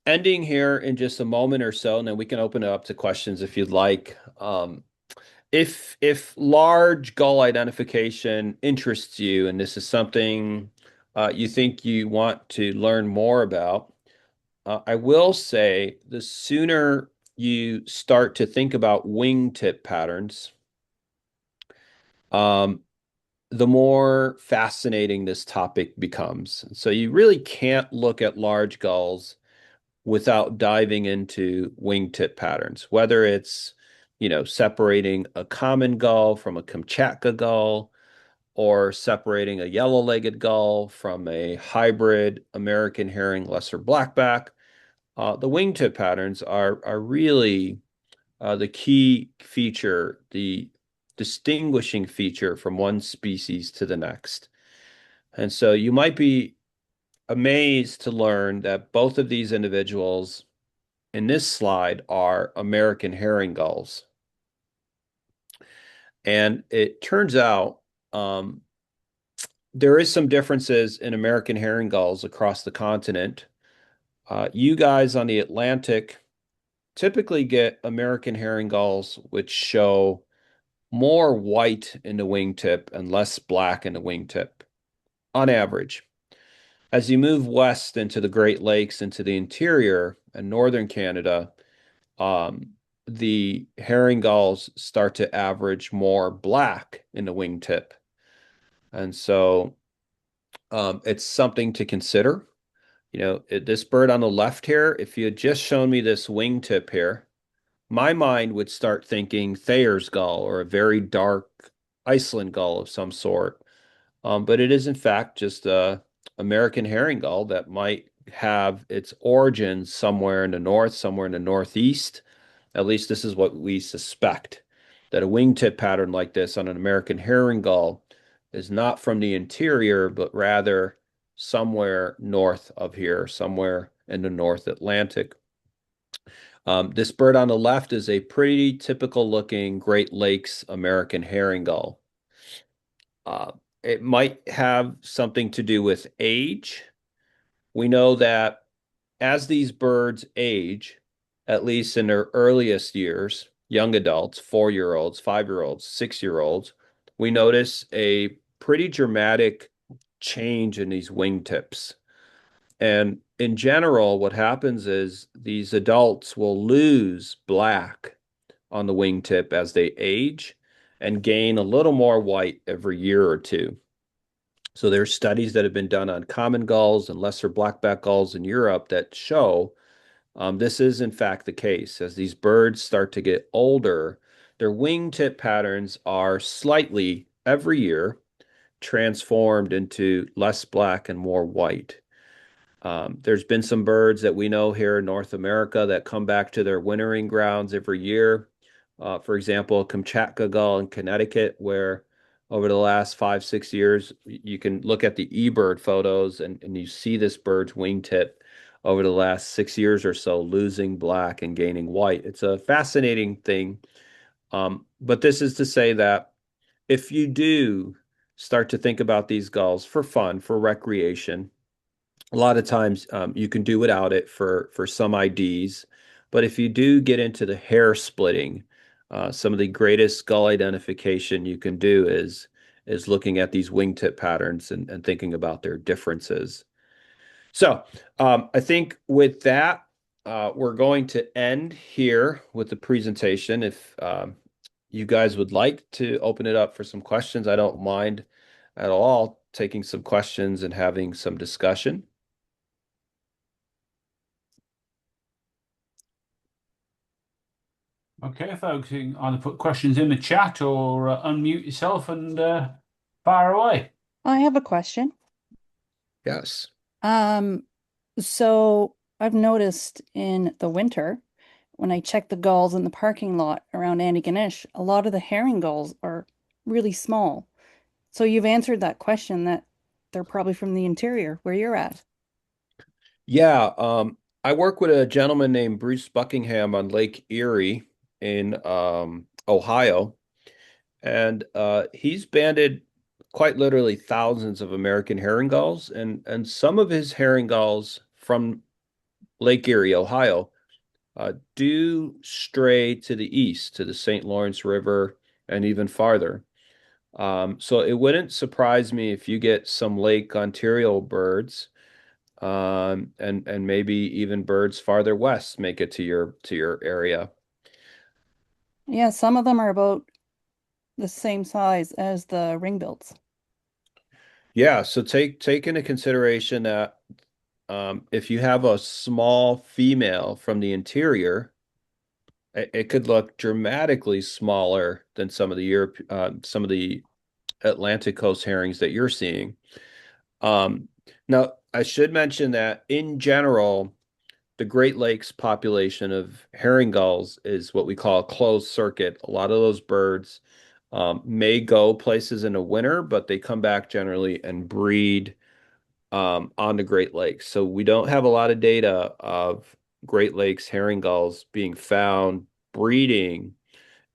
ending here in just a moment or so, and then we can open it up to questions if you'd like. If large gull identification interests you, and this is something you think you want to learn more about, I will say the sooner you start to think about wingtip patterns, the more fascinating this topic becomes. So you really can't look at large gulls without diving into wingtip patterns, whether it's, separating a common gull from a Kamchatka gull, or separating a yellow-legged gull from a hybrid American herring lesser blackback. The wingtip patterns are really the key feature, the distinguishing feature from one species to the next. And so you might be amazed to learn that both of these individuals in this slide are American herring gulls. And it turns out there is some differences in American herring gulls across the continent. You guys on the Atlantic typically get American herring gulls which show more white in the wingtip and less black in the wingtip on average. As you move west into the Great Lakes, into the interior and northern Canada, the herring gulls start to average more black in the wingtip. And so it's something to consider. This bird on the left here, if you had just shown me this wingtip here, my mind would start thinking Thayer's gull or a very dark Iceland gull of some sort. But it is in fact just a American herring gull that might have its origins somewhere in the north, somewhere in the northeast. At least this is what we suspect, that a wingtip pattern like this on an American herring gull is not from the interior, but rather somewhere north of here, somewhere in the North Atlantic. This bird on the left is a pretty typical looking Great Lakes American herring gull. It might have something to do with age. We know that as these birds age, at least in their earliest years, young adults, 4-year-olds, 5-year-olds, 6-year-olds, we notice a pretty dramatic change in these wingtips. And in general, what happens is these adults will lose black on the wingtip as they age and gain a little more white every year or two. So there's studies that have been done on common gulls and lesser blackback gulls in Europe that show this is in fact the case. As these birds start to get older, their wingtip patterns are slightly every year transformed into less black and more white. There's been some birds that we know here in North America that come back to their wintering grounds every year. For example, Kamchatka gull in Connecticut, where over the last 5-6 years, you can look at the eBird photos and you see this bird's wingtip over the last 6 years or so, losing black and gaining white. It's a fascinating thing. But this is to say that if you do start to think about these gulls for fun, for recreation, a lot of times you can do without it for some IDs. But if you do get into the hair splitting, some of the greatest gull identification you can do is looking at these wingtip patterns and thinking about their differences. So I think with that, we're going to end here with the presentation. If you guys would like to open it up for some questions, I don't mind at all taking some questions and having some discussion. Okay, folks, you can either put questions in the chat or unmute yourself and fire away. I have a question. Yes. So I've noticed in the winter, when I check the gulls in the parking lot around Antigonish, a lot of the herring gulls are really small. So you've answered that question that they're probably from the interior where you're at. Yeah, I work with a gentleman named Bruce Buckingham on Lake Erie in Ohio, and he's banded quite literally thousands of American herring gulls, and some of his herring gulls from Lake Erie, Ohio, do stray to the east, to the St. Lawrence River, and even farther. So it wouldn't surprise me if you get some Lake Ontario birds, and maybe even birds farther west make it to your area. Yeah, some of them are about the same size as the ringbills. Yeah, so take into consideration that if you have a small female from the interior, it could look dramatically smaller than some of the Atlantic coast herrings that you're seeing. Now, I should mention that in general, the Great Lakes population of herring gulls is what we call a closed circuit. A lot of those birds may go places in the winter, but they come back generally and breed on the Great Lakes. So we don't have a lot of data of Great Lakes herring gulls being found breeding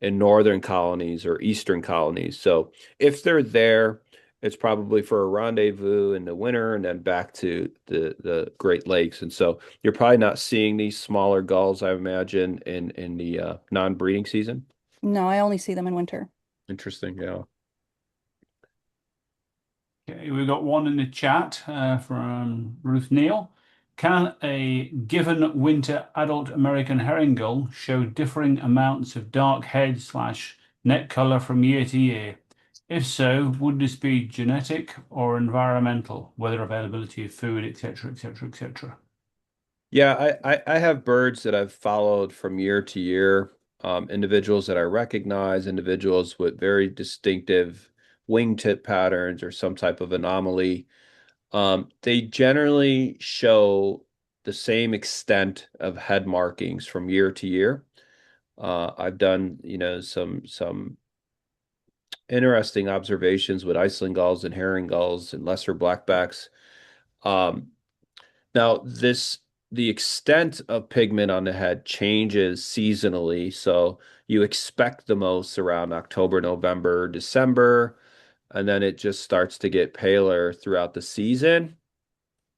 in northern colonies or eastern colonies. So if they're there, it's probably for a rendezvous in the winter and then back to the Great Lakes. And so you're probably not seeing these smaller gulls, I imagine, in the non-breeding season. No, I only see them in winter. Interesting, yeah. Okay, we've got one in the chat from Ruth Neal. Can a given winter adult American herring gull show differing amounts of dark head / neck color from year to year? If so, would this be genetic or environmental, weather availability of food, etc., etc., etc.? Yeah, I have birds that I've followed from year to year, individuals that I recognize, individuals with very distinctive wingtip patterns or some type of anomaly. They generally show the same extent of head markings from year to year. I've done, some interesting observations with Iceland gulls and herring gulls and lesser blackbacks. Um, Now, the extent of pigment on the head changes seasonally. So you expect the most around October, November, December, and then it just starts to get paler throughout the season.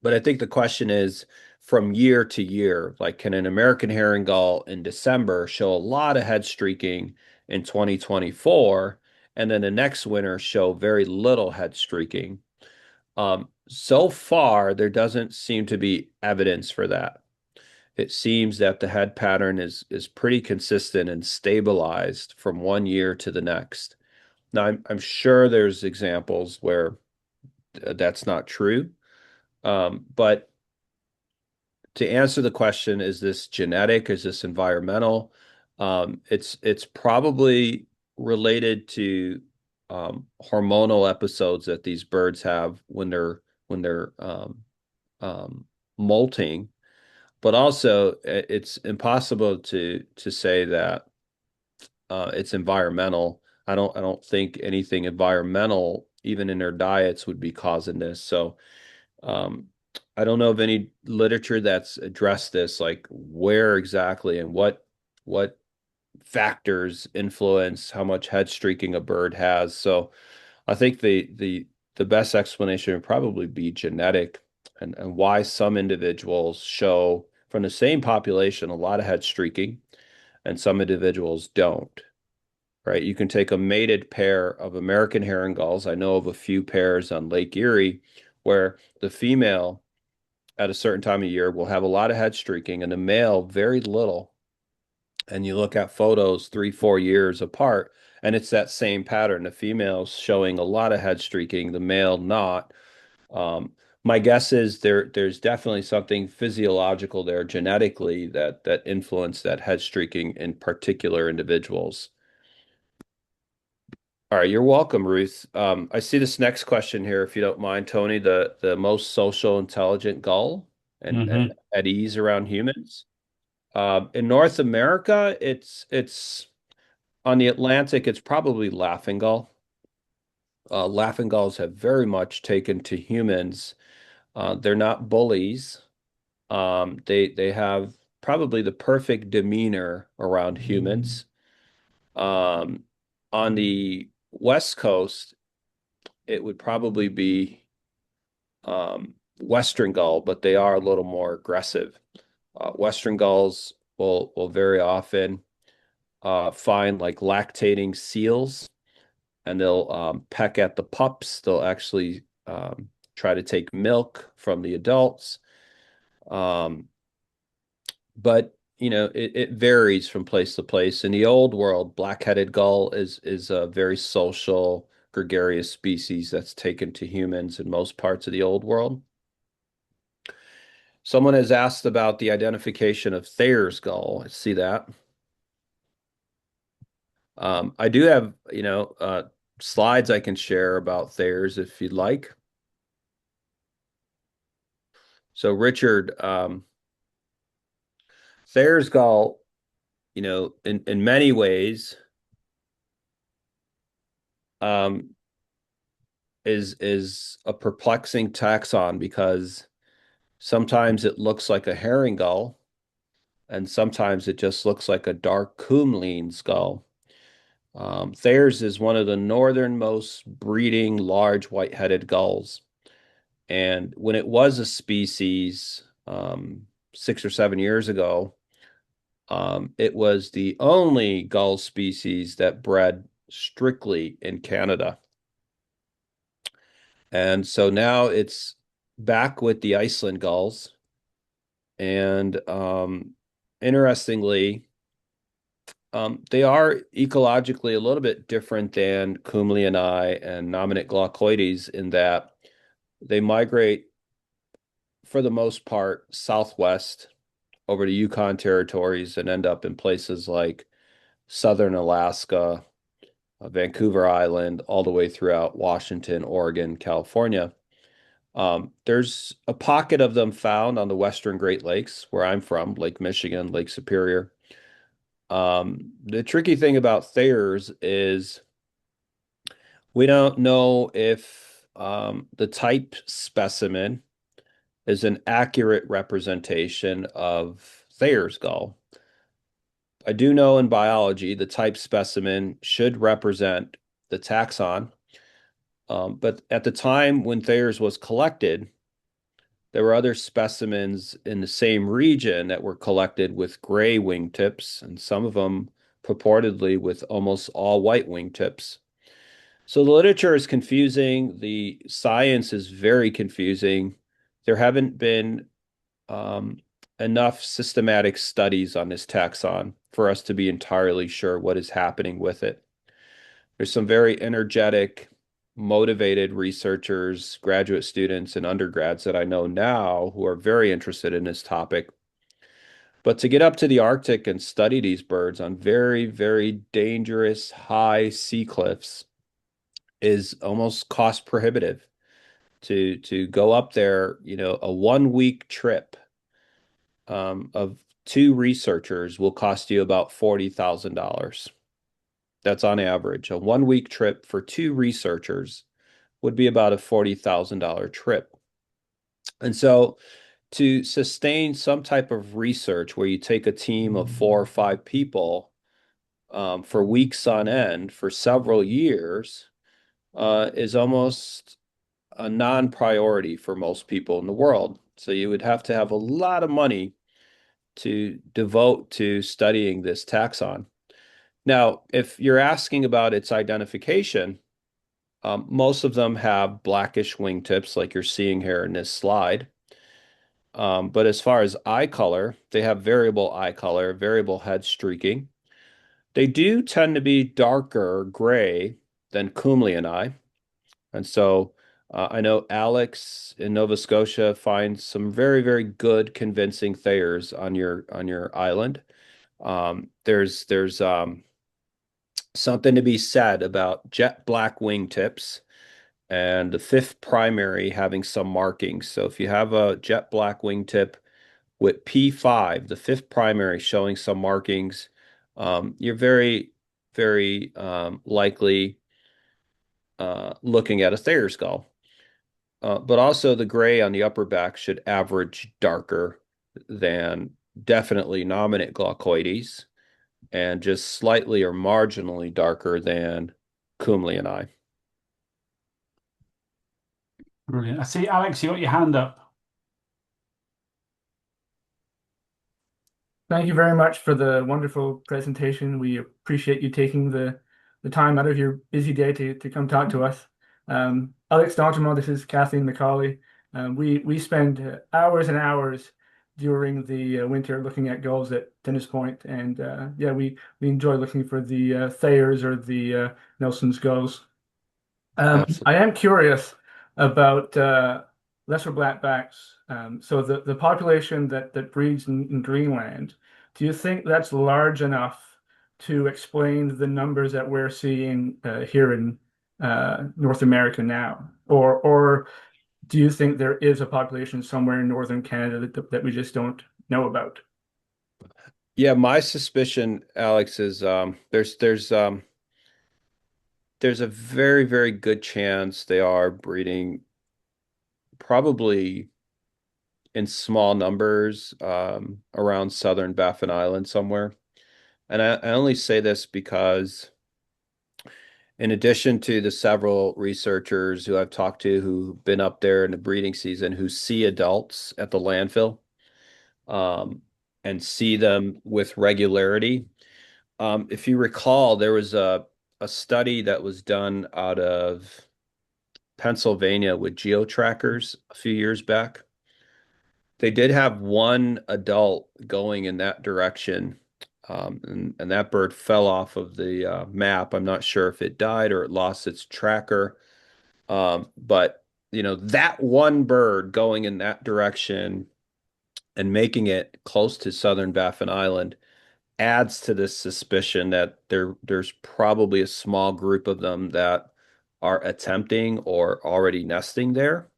But I think the question is from year to year, like can an American herring gull in December show a lot of head streaking in 2024, and then the next winter show very little head streaking? So far, there doesn't seem to be evidence for that. It seems that the head pattern is pretty consistent and stabilized from one year to the next. Now, I'm sure there's examples where that's not true. But to answer the question, is this genetic? Is this environmental? It's probably related to hormonal episodes that these birds have when they're molting, but also it's impossible to say that it's environmental. I don't think anything environmental, even in their diets, would be causing this. So um, I don't know of any literature that's addressed this, like where exactly and what factors influence how much head streaking a bird has. So I think the best explanation would probably be genetic and why some individuals show from the same population a lot of head streaking and some individuals don't. Right? You can take a mated pair of American herring gulls. I know of a few pairs on Lake Erie where the female at a certain time of year will have a lot of head streaking and the male very little. And you look at photos 3, 4 years apart, and it's that same pattern. The female's showing a lot of head streaking, the male not. My guess is there's definitely something physiological there genetically that influenced that head streaking in particular individuals. All right, you're welcome, Ruth. I see this next question here, if you don't mind, Tony, the most social intelligent gull and at ease around humans. In North America, it's on the Atlantic, it's probably laughing gull. Laughing gulls have very much taken to humans. They're not bullies. They have probably the perfect demeanor around humans. On the West Coast, it would probably be Western gull, but they are a little more aggressive. Western gulls will very often find like lactating seals, and they'll peck at the pups. They'll actually try to take milk from the adults. But it varies from place to place. In the old world, black-headed gull is a very social, gregarious species that's taken to humans in most parts of the old world. Someone has asked about the identification of Thayer's gull. I see that. I do have, slides I can share about Thayer's if you'd like. So Richard, Thayer's gull, in many ways, is a perplexing taxon because sometimes it looks like a herring gull, and sometimes it just looks like a dark coomline gull. Thayer's is one of the northernmost breeding large white-headed gulls. And when it was a species 6 or 7 years ago, it was the only gull species that bred strictly in Canada. And so now it's back with the Iceland gulls. And interestingly, they are ecologically a little bit different than Kumlii and Nominate glaucoides in that they migrate, for the most part, southwest over to Yukon territories and end up in places like southern Alaska, Vancouver Island, all the way throughout Washington, Oregon, California. There's a pocket of them found on the Western Great Lakes, where I'm from, Lake Michigan, Lake Superior. The tricky thing about Thayers is we don't know if the type specimen is an accurate representation of Thayer's gull. I do know in biology the type specimen should represent the taxon, but at the time when Thayer's was collected, there were other specimens in the same region that were collected with gray wingtips, and some of them purportedly with almost all white wingtips. So the literature is confusing. The science is very confusing. There haven't been enough systematic studies on this taxon for us to be entirely sure what is happening with it. There's some very energetic, motivated researchers, graduate students, and undergrads that I know now who are very interested in this topic. But to get up to the Arctic and study these birds on very, very dangerous high sea cliffs is almost cost prohibitive. To go up there, a 1 week trip of 2 researchers will cost you about $40,000. That's on average. A 1 week trip for 2 researchers would be about a $40,000 trip. And so to sustain some type of research where you take a team of 4 or 5 people for weeks on end for several years is almost a non-priority for most people in the world. So you would have to have a lot of money to devote to studying this taxon. Now, if you're asking about its identification, most of them have blackish wingtips like you're seeing here in this slide. But as far as eye color, they have variable eye color, variable head streaking. They do tend to be darker gray than Kumleonii. And so I know Alex in Nova Scotia finds some very, very good convincing Thayers on your island. There's something to be said about jet black wingtips and the fifth primary having some markings. So if you have a jet black wingtip with P5, the fifth primary showing some markings, you're very, very likely looking at a Thayer's gull. But also the gray on the upper back should average darker than definitely nominate glaucoides and just slightly or marginally darker than Kumleonii. Brilliant. I see, Alex, you got your hand up. Thank you very much for the wonderful presentation. We appreciate you taking the time out of your busy day to come talk to us. Alex Dontimo, this is Kathleen McCauley. We spend hours and hours during the winter looking at gulls at Tennis Point, and yeah, we enjoy looking for the Thayers or the Nelson's gulls. I am curious about lesser blackbacks. So the population that breeds in Greenland, do you think that's large enough to explain the numbers that we're seeing here in North America now? Or do you think there is a population somewhere in northern Canada that we just don't know about? Yeah, my suspicion, Alex, is there's a very, very good chance they are breeding probably in small numbers around southern Baffin Island somewhere. And I only say this because in addition to the several researchers who I've talked to who've been up there in the breeding season who see adults at the landfill and see them with regularity. If you recall, there was a study that was done out of Pennsylvania with geo-trackers a few years back. They did have one adult going in that direction, and that bird fell off of the map. I'm not sure if it died or it lost its tracker, but that one bird going in that direction and making it close to southern Baffin Island adds to this suspicion that there's probably a small group of them that are attempting or already nesting there.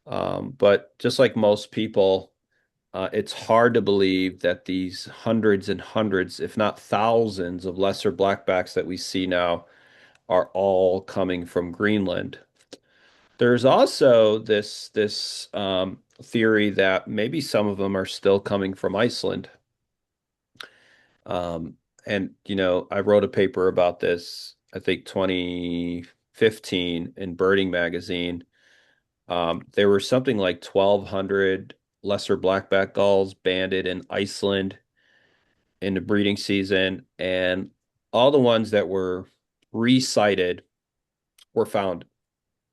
But just like most people, it's hard to believe that these hundreds and hundreds, if not thousands, of lesser blackbacks that we see now are all coming from Greenland. There's also this theory that maybe some of them are still coming from Iceland. And I wrote a paper about this, I think 2015 in Birding Magazine. There were something like 1,200 lesser blackback gulls banded in Iceland in the breeding season, and all the ones that were recited were found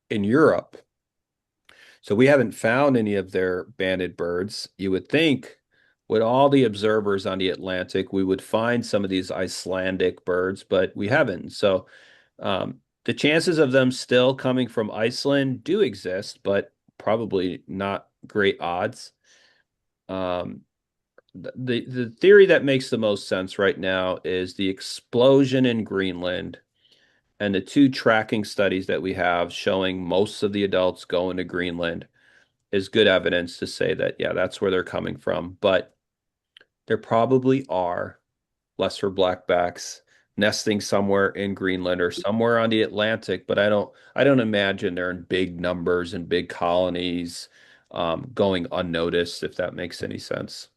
in Europe. So we haven't found any of their banded birds. You would think with all the observers on the Atlantic, we would find some of these Icelandic birds, but we haven't. So the chances of them still coming from Iceland do exist, but probably not great odds. The theory that makes the most sense right now is the explosion in Greenland and the two tracking studies that we have showing most of the adults going to Greenland is good evidence to say that, yeah, that's where they're coming from. But there probably are lesser blackbacks nesting somewhere in Greenland or somewhere on the Atlantic, but I don't imagine they're in big numbers and big colonies going unnoticed, if that makes any sense.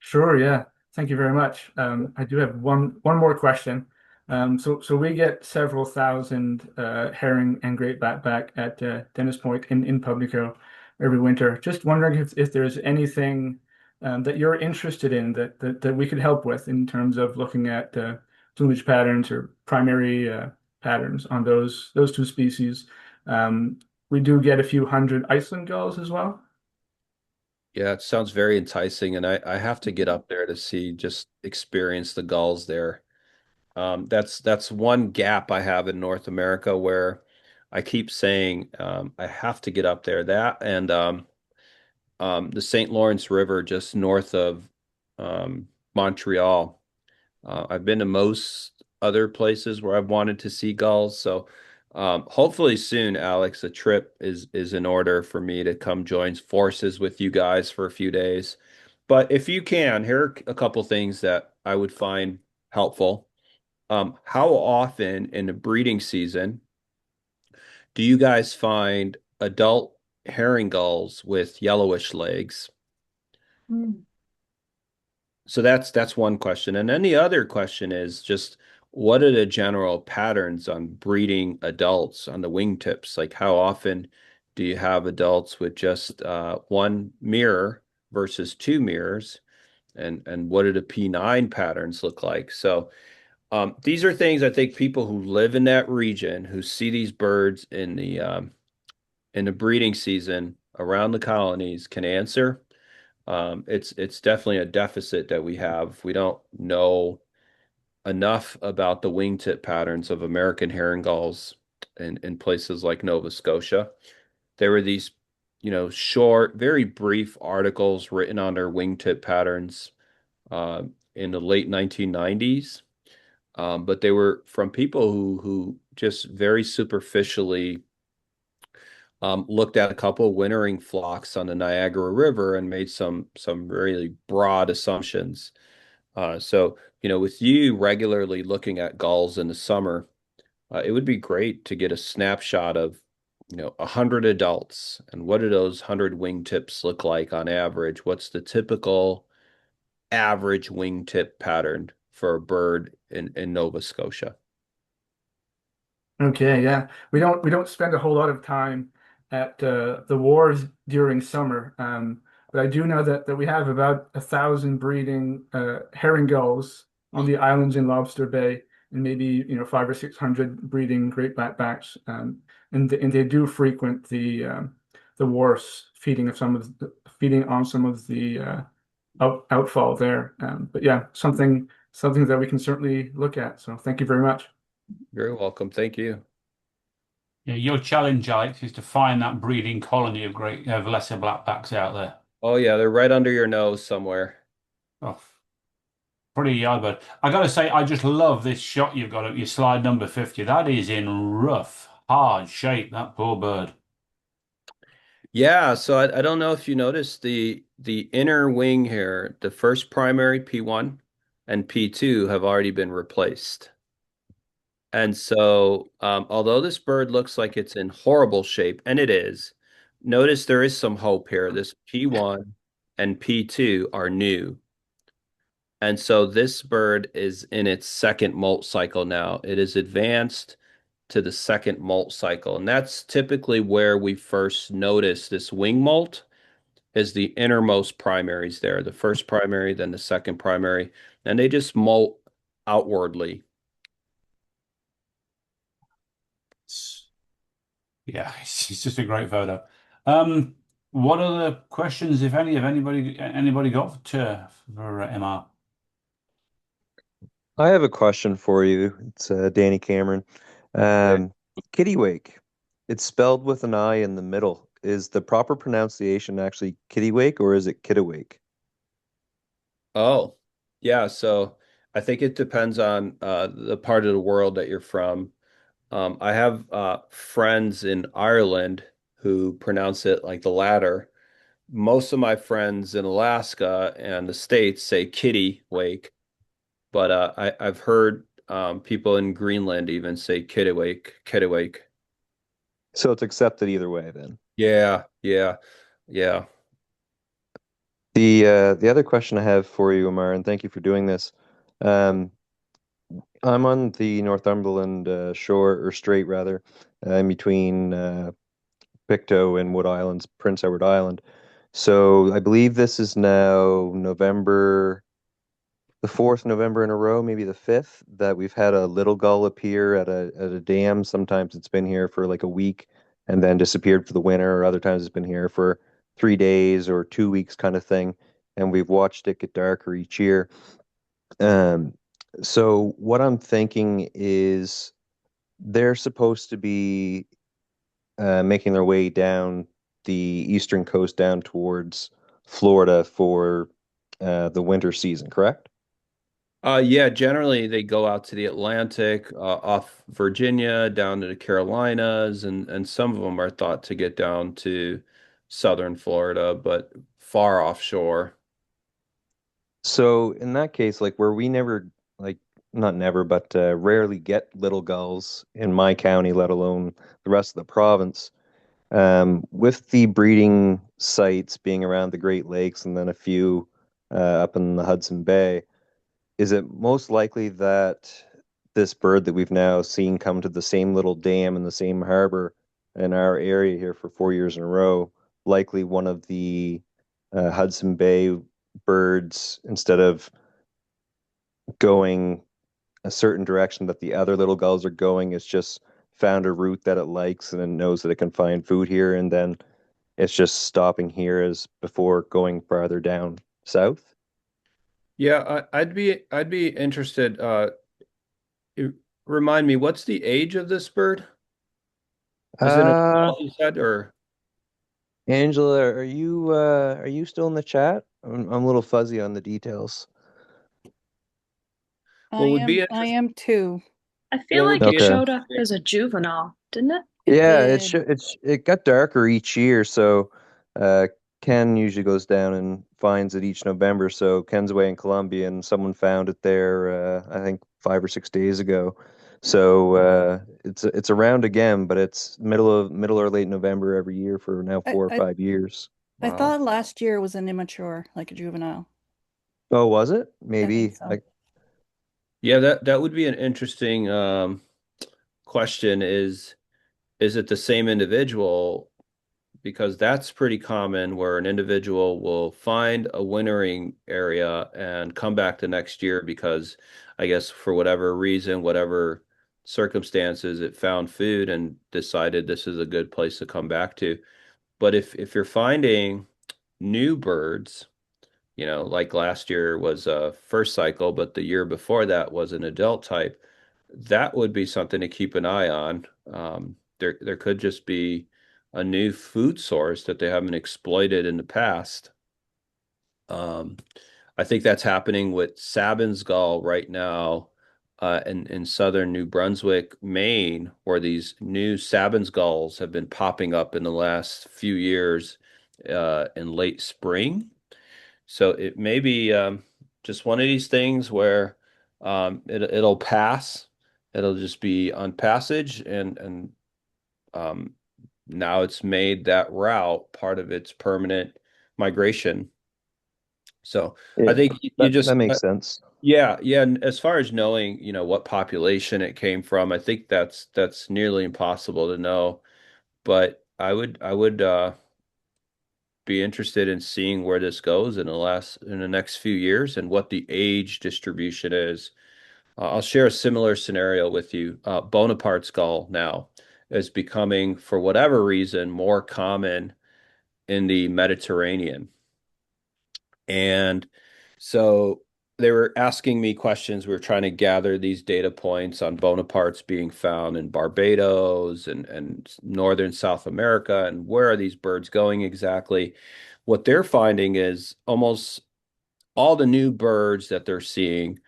Sure, yeah. Thank you very much. I do have one more question. So we get several thousand herring and great backpack at Dennis Point in Pubnico every winter. Just wondering if there's anything that you're interested in that we could help with in terms of looking at plumage patterns or primary patterns on those two species. We do get a few hundred Iceland gulls as well. Yeah, it sounds very enticing, and I have to get up there to see, just experience the gulls there. That's one gap I have in North America where I keep saying I have to get up there. That and the St. Lawrence River just north of Montreal. I've been to most other places where I've wanted to see gulls, so hopefully soon, Alex, a trip is in order for me to come join forces with you guys for a few days. But if you can, here are a couple things that I would find helpful. How often in the breeding season do you guys find adult herring gulls with yellowish legs? Mm. So that's one question. And then the other question is just what are the general patterns on breeding adults on the wingtips? Like how often do you have adults with just one mirror versus two mirrors? And what do the P9 patterns look like? So these are things I think people who live in that region, who see these birds in the breeding season around the colonies, can answer. It's definitely a deficit that we have. We don't know enough about the wingtip patterns of American herring gulls in places like Nova Scotia. There were these, short, very brief articles written on their wingtip patterns in the late 1990s. But they were from people who just very superficially looked at a couple of wintering flocks on the Niagara River and made some really broad assumptions. So, with you regularly looking at gulls in the summer, it would be great to get a snapshot of, 100 adults and what do those 100 wingtips look like on average? What's the typical average wingtip pattern for a bird in Nova Scotia? Okay, yeah. We don't spend a whole lot of time at the wharves during summer, but I do know that we have about 1,000 breeding herring gulls on the islands in Lobster Bay, and maybe 500 or 600 breeding great blackbacks, and they do frequent the wharfs, feeding on some of the outfall there. But yeah, something that we can certainly look at. So thank you very much. Very welcome. Thank you. Yeah, your challenge, Alex, is to find that breeding colony of lesser blackbacks out there. Oh yeah, they're right under your nose somewhere. Oh, pretty hard, but I gotta say, I just love this shot you've got at your slide number 50. That is in rough, hard shape, that poor bird. Yeah, so I don't know if you noticed the inner wing here, the first primary P1 and P2 have already been replaced. And so, although this bird looks like it's in horrible shape, and it is, notice there is some hope here. This P1 and P2 are new. And so this bird is in its second molt cycle now. It is advanced to the second molt cycle. And that's typically where we first notice this wing molt is the innermost primaries there, the first primary, then the second primary, and they just molt outwardly. Yeah, it's just a great photo. What other questions, if any, have anybody got for Emma? I have a question for you. It's Danny Cameron. Kittiwake. It's spelled with an I in the middle. Is the proper pronunciation actually Kittiwake or is it Kittiwake? Oh, yeah. So I think it depends on the part of the world that you're from. I have friends in Ireland who pronounce it like the latter. Most of my friends in Alaska and the States say kitty wake, but I've heard people in Greenland even say kittiwake, kittiwake. So it's accepted either way then. Yeah, yeah, yeah. The other question I have for you, Amar, and thank you for doing this. Um, I'm on the Northumberland shore or strait rather, in between Pictou and Wood Islands, Prince Edward Island. So I believe this is now the fourth November in a row, maybe the fifth, that we've had a little gull appear at a dam. Sometimes it's been here for like a week and then disappeared for the winter, or other times it's been here for 3 days or 2 weeks kind of thing. And we've watched it get darker each year. Um, so what I'm thinking is they're supposed to be making their way down the eastern coast down towards Florida for the winter season, correct? Yeah, generally they go out to the Atlantic, off Virginia, down to the Carolinas, and some of them are thought to get down to southern Florida, but far offshore. So in that case, like where we never, like not never, but rarely get little gulls in my county, let alone the rest of the province, with the breeding sites being around the Great Lakes and then a few up in the Hudson Bay, is it most likely that this bird that we've now seen come to the same little dam in the same harbor in our area here for 4 years in a row, likely one of the Hudson Bay birds, instead of going a certain direction that the other little gulls are going, it's just found a route that it likes and it knows that it can find food here, and then it's just stopping here as before going farther down south? Yeah, I'd be interested. You- Remind me, what's the age of this bird? Is it an Uh, adult, you said, or Angela, are you still in the chat? I'm a little fuzzy on the details. what would be I interesting? am too. I feel What would like be it Okay. showed up as a juvenile, didn't it? Yeah, did. it got darker each year, so uh Ken usually goes down and finds it each November. So Ken's away in Colombia and someone found it there I think 5 or 6 days ago. So it's around again, but it's middle or late November every year for now I, 4 or 5 years. I Wow. thought last year was an immature, like a juvenile. Oh, was it? I think Maybe. so. Yeah, that would be an interesting question is it the same individual? Because that's pretty common where an individual will find a wintering area and come back the next year because I guess for whatever reason, whatever circumstances, it found food and decided this is a good place to come back to. But if you're finding new birds, like last year was a first cycle, but the year before that was an adult type, that would be something to keep an eye on. There could just be a new food source that they haven't exploited in the past. Um, I think that's happening with Sabin's gull right now. in southern New Brunswick, Maine, where these new Sabins gulls have been popping up in the last few years in late spring. So it may be just one of these things where it'll pass. It'll just be on passage, and now it's made that route part of its permanent migration. So I think you just that makes sense. yeah, yeah. And as far as knowing, what population it came from, I think that's nearly impossible to know. But I would be interested in seeing where this goes in the next few years and what the age distribution is. I'll share a similar scenario with you. Bonaparte's gull now is becoming, for whatever reason, more common in the Mediterranean. And so they were asking me questions. We were trying to gather these data points on Bonapartes being found in Barbados and northern South America, and where are these birds going exactly? What they're finding is almost all the new birds that they're seeing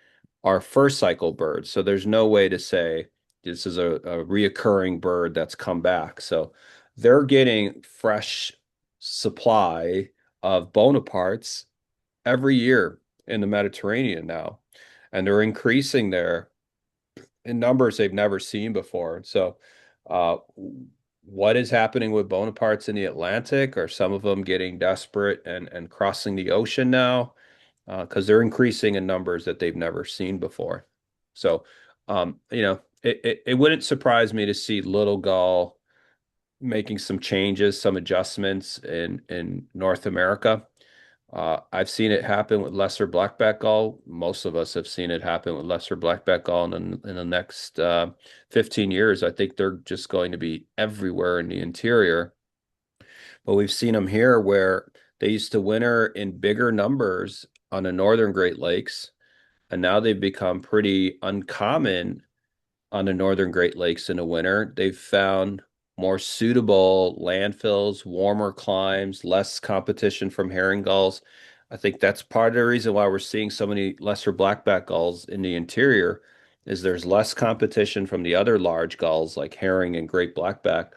are first cycle birds. So there's no way to say this is a reoccurring bird that's come back. So they're getting fresh supply of Bonapartes every year in the Mediterranean now, and they're increasing there in numbers they've never seen before. So, what is happening with Bonapartes in the Atlantic? Are some of them getting desperate and crossing the ocean now? Because they're increasing in numbers that they've never seen before. So, it wouldn't surprise me to see little gull making some changes, some adjustments in North America. I've seen it happen with lesser blackback gull. Most of us have seen it happen with lesser blackback gull in the next 15 years. I think they're just going to be everywhere in the interior. But we've seen them here where they used to winter in bigger numbers on the northern Great Lakes, and now they've become pretty uncommon on the northern Great Lakes in the winter. They've found more suitable landfills, warmer climes, less competition from herring gulls. I think that's part of the reason why we're seeing so many lesser blackback gulls in the interior is there's less competition from the other large gulls like herring and great blackback.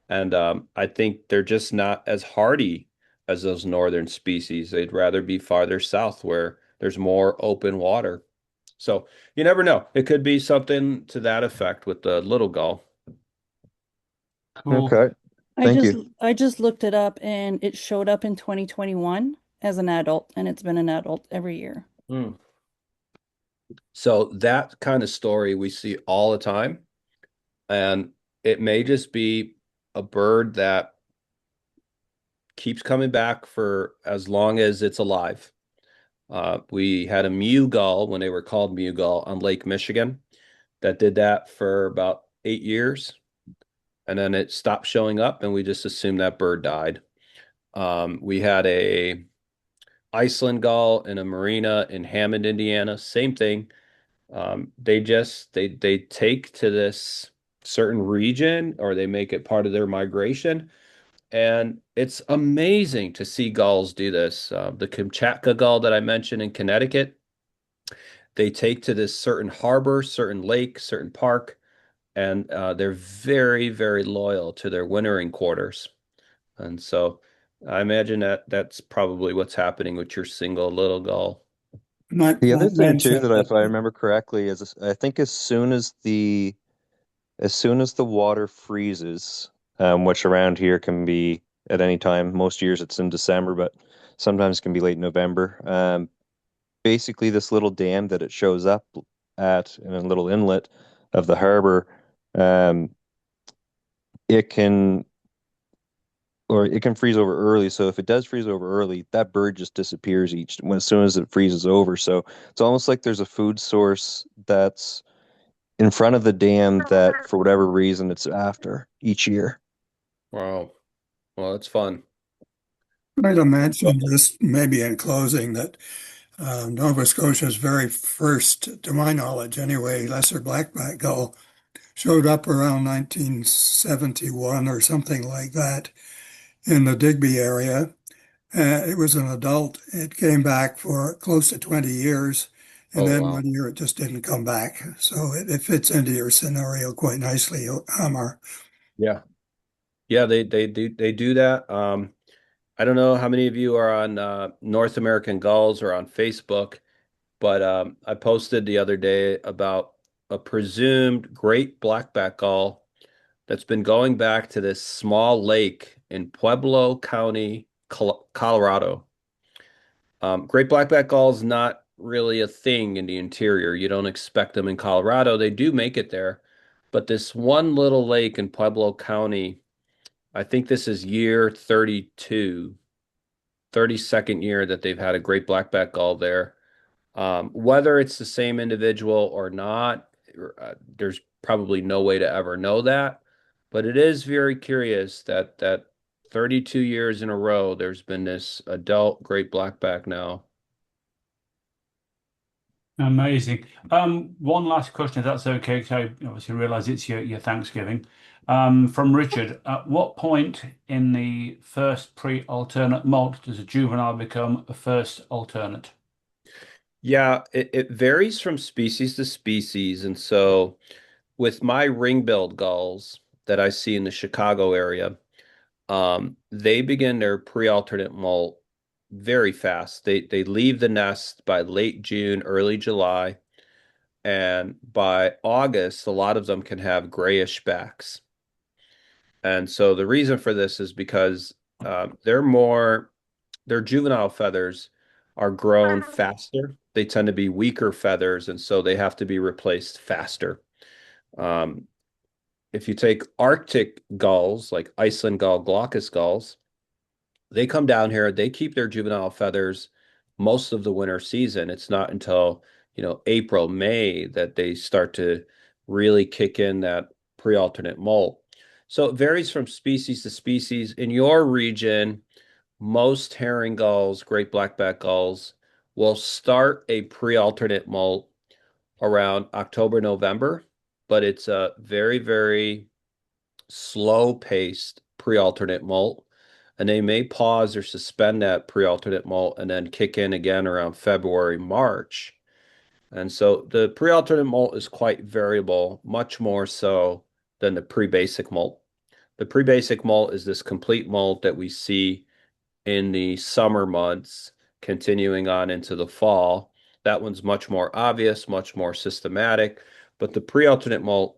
And I think they're just not as hardy as those northern species. They'd rather be farther south where there's more open water. So you never know. It could be something to that effect with the little gull. Cool. Okay. Thank you. I just looked it up and it showed up in 2021 as an adult, and it's been an adult every year. So that kind of story we see all the time. And it may just be a bird that keeps coming back for as long as it's alive. We had a mew gull when they were called mew gull on Lake Michigan that did that for about 8 years. And then it stopped showing up, and we just assumed that bird died. We had a Iceland gull in a marina in Hammond, Indiana. Same thing. They take to this certain region, or they make it part of their migration. And it's amazing to see gulls do this. The Kamchatka gull that I mentioned in Connecticut, they take to this certain harbor, certain lake, certain park, and they're very, very loyal to their wintering quarters. And so I imagine that's probably what's happening with your single little gull. The other thing too that if I remember correctly is I think as soon as the water freezes, which around here can be at any time. Most years it's in December, but sometimes it can be late November. Basically, this little dam that it shows up at in a little inlet of the harbor, it can freeze over early. So if it does freeze over early, that bird just disappears as soon as it freezes over. So it's almost like there's a food source that's in front of the dam that for whatever reason it's after each year. Wow. Well, that's fun. I'd mention just maybe in closing that Nova Scotia's very first, to my knowledge anyway, lesser blackback gull showed up around 1971 or something like that in the Digby area. It was an adult. It came back for close to 20 years And Oh, then wow. 1 year it just didn't come back. So it fits into your scenario quite nicely, Amar. Yeah. Yeah, they do that. I don't know how many of you are on North American Gulls or on Facebook, but I posted the other day about a presumed great blackback gull that's been going back to this small lake in Pueblo County, Colorado. Great blackback gull is not really a thing in the interior. You don't expect them in Colorado. They do make it there, but this one little lake in Pueblo County, I think this is year 32, 32nd year that they've had a great blackback gull there. Whether it's the same individual or not, there's probably no way to ever know that. But it is very curious that 32 years in a row, there's been this adult great blackback now. Amazing. One last question, if that's okay, because I obviously realize it's your Thanksgiving. From Richard, at what point in the first pre-alternate molt does a juvenile become a first alternate? Yeah, it varies from species to species. And so with my ring-billed gulls that I see in the Chicago area, they begin their pre-alternate molt very fast. They leave the nest by late June, early July, and by August, a lot of them can have grayish backs. And so the reason for this is because their juvenile feathers are grown faster. They tend to be weaker feathers, and so they have to be replaced faster. Um, if you take Arctic gulls, like Iceland gull, glaucus gulls, they come down here, they keep their juvenile feathers most of the winter season. It's not until, April, May that they start to really kick in that pre-alternate molt. So it varies from species to species. In your region, most herring gulls, great blackback gulls, will start a pre-alternate molt around October, November, but it's a very, very slow-paced pre-alternate molt, and they may pause or suspend that pre-alternate molt and then kick in again around February, March. And so the pre-alternate molt is quite variable, much more so than the pre-basic molt. The pre-basic molt is this complete molt that we see in the summer months, continuing on into the fall. That one's much more obvious, much more systematic, but the pre-alternate molt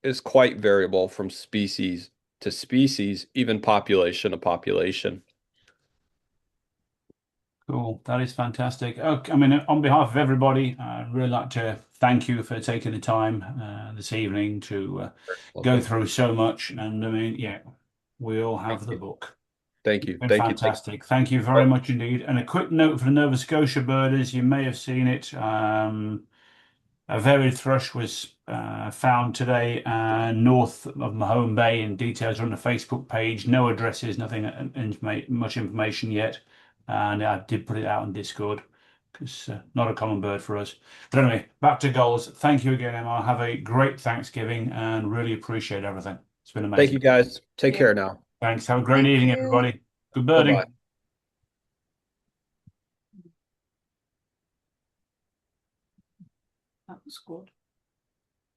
is quite variable from species to species, even population to population. Cool. That is fantastic. Okay, I mean, on behalf of everybody, I'd really like to thank you for taking the time this evening to go through so much. And I mean, yeah, we all have the book. Thank you. Been Thank you. fantastic. Thank you very much indeed. And a quick note for the Nova Scotia birders, you may have seen it. A varied thrush was found today north of Mahone Bay, and details are on the Facebook page. No addresses, nothing, much information yet. And I did put it out on Discord because not a common bird for us. But anyway, back to gulls. Thank you again, Emma. Have a great Thanksgiving and really appreciate everything. It's been amazing. Thank you, guys. Take care now. Thanks. Have a great evening, everybody. Good birding. Bye-bye. That was good.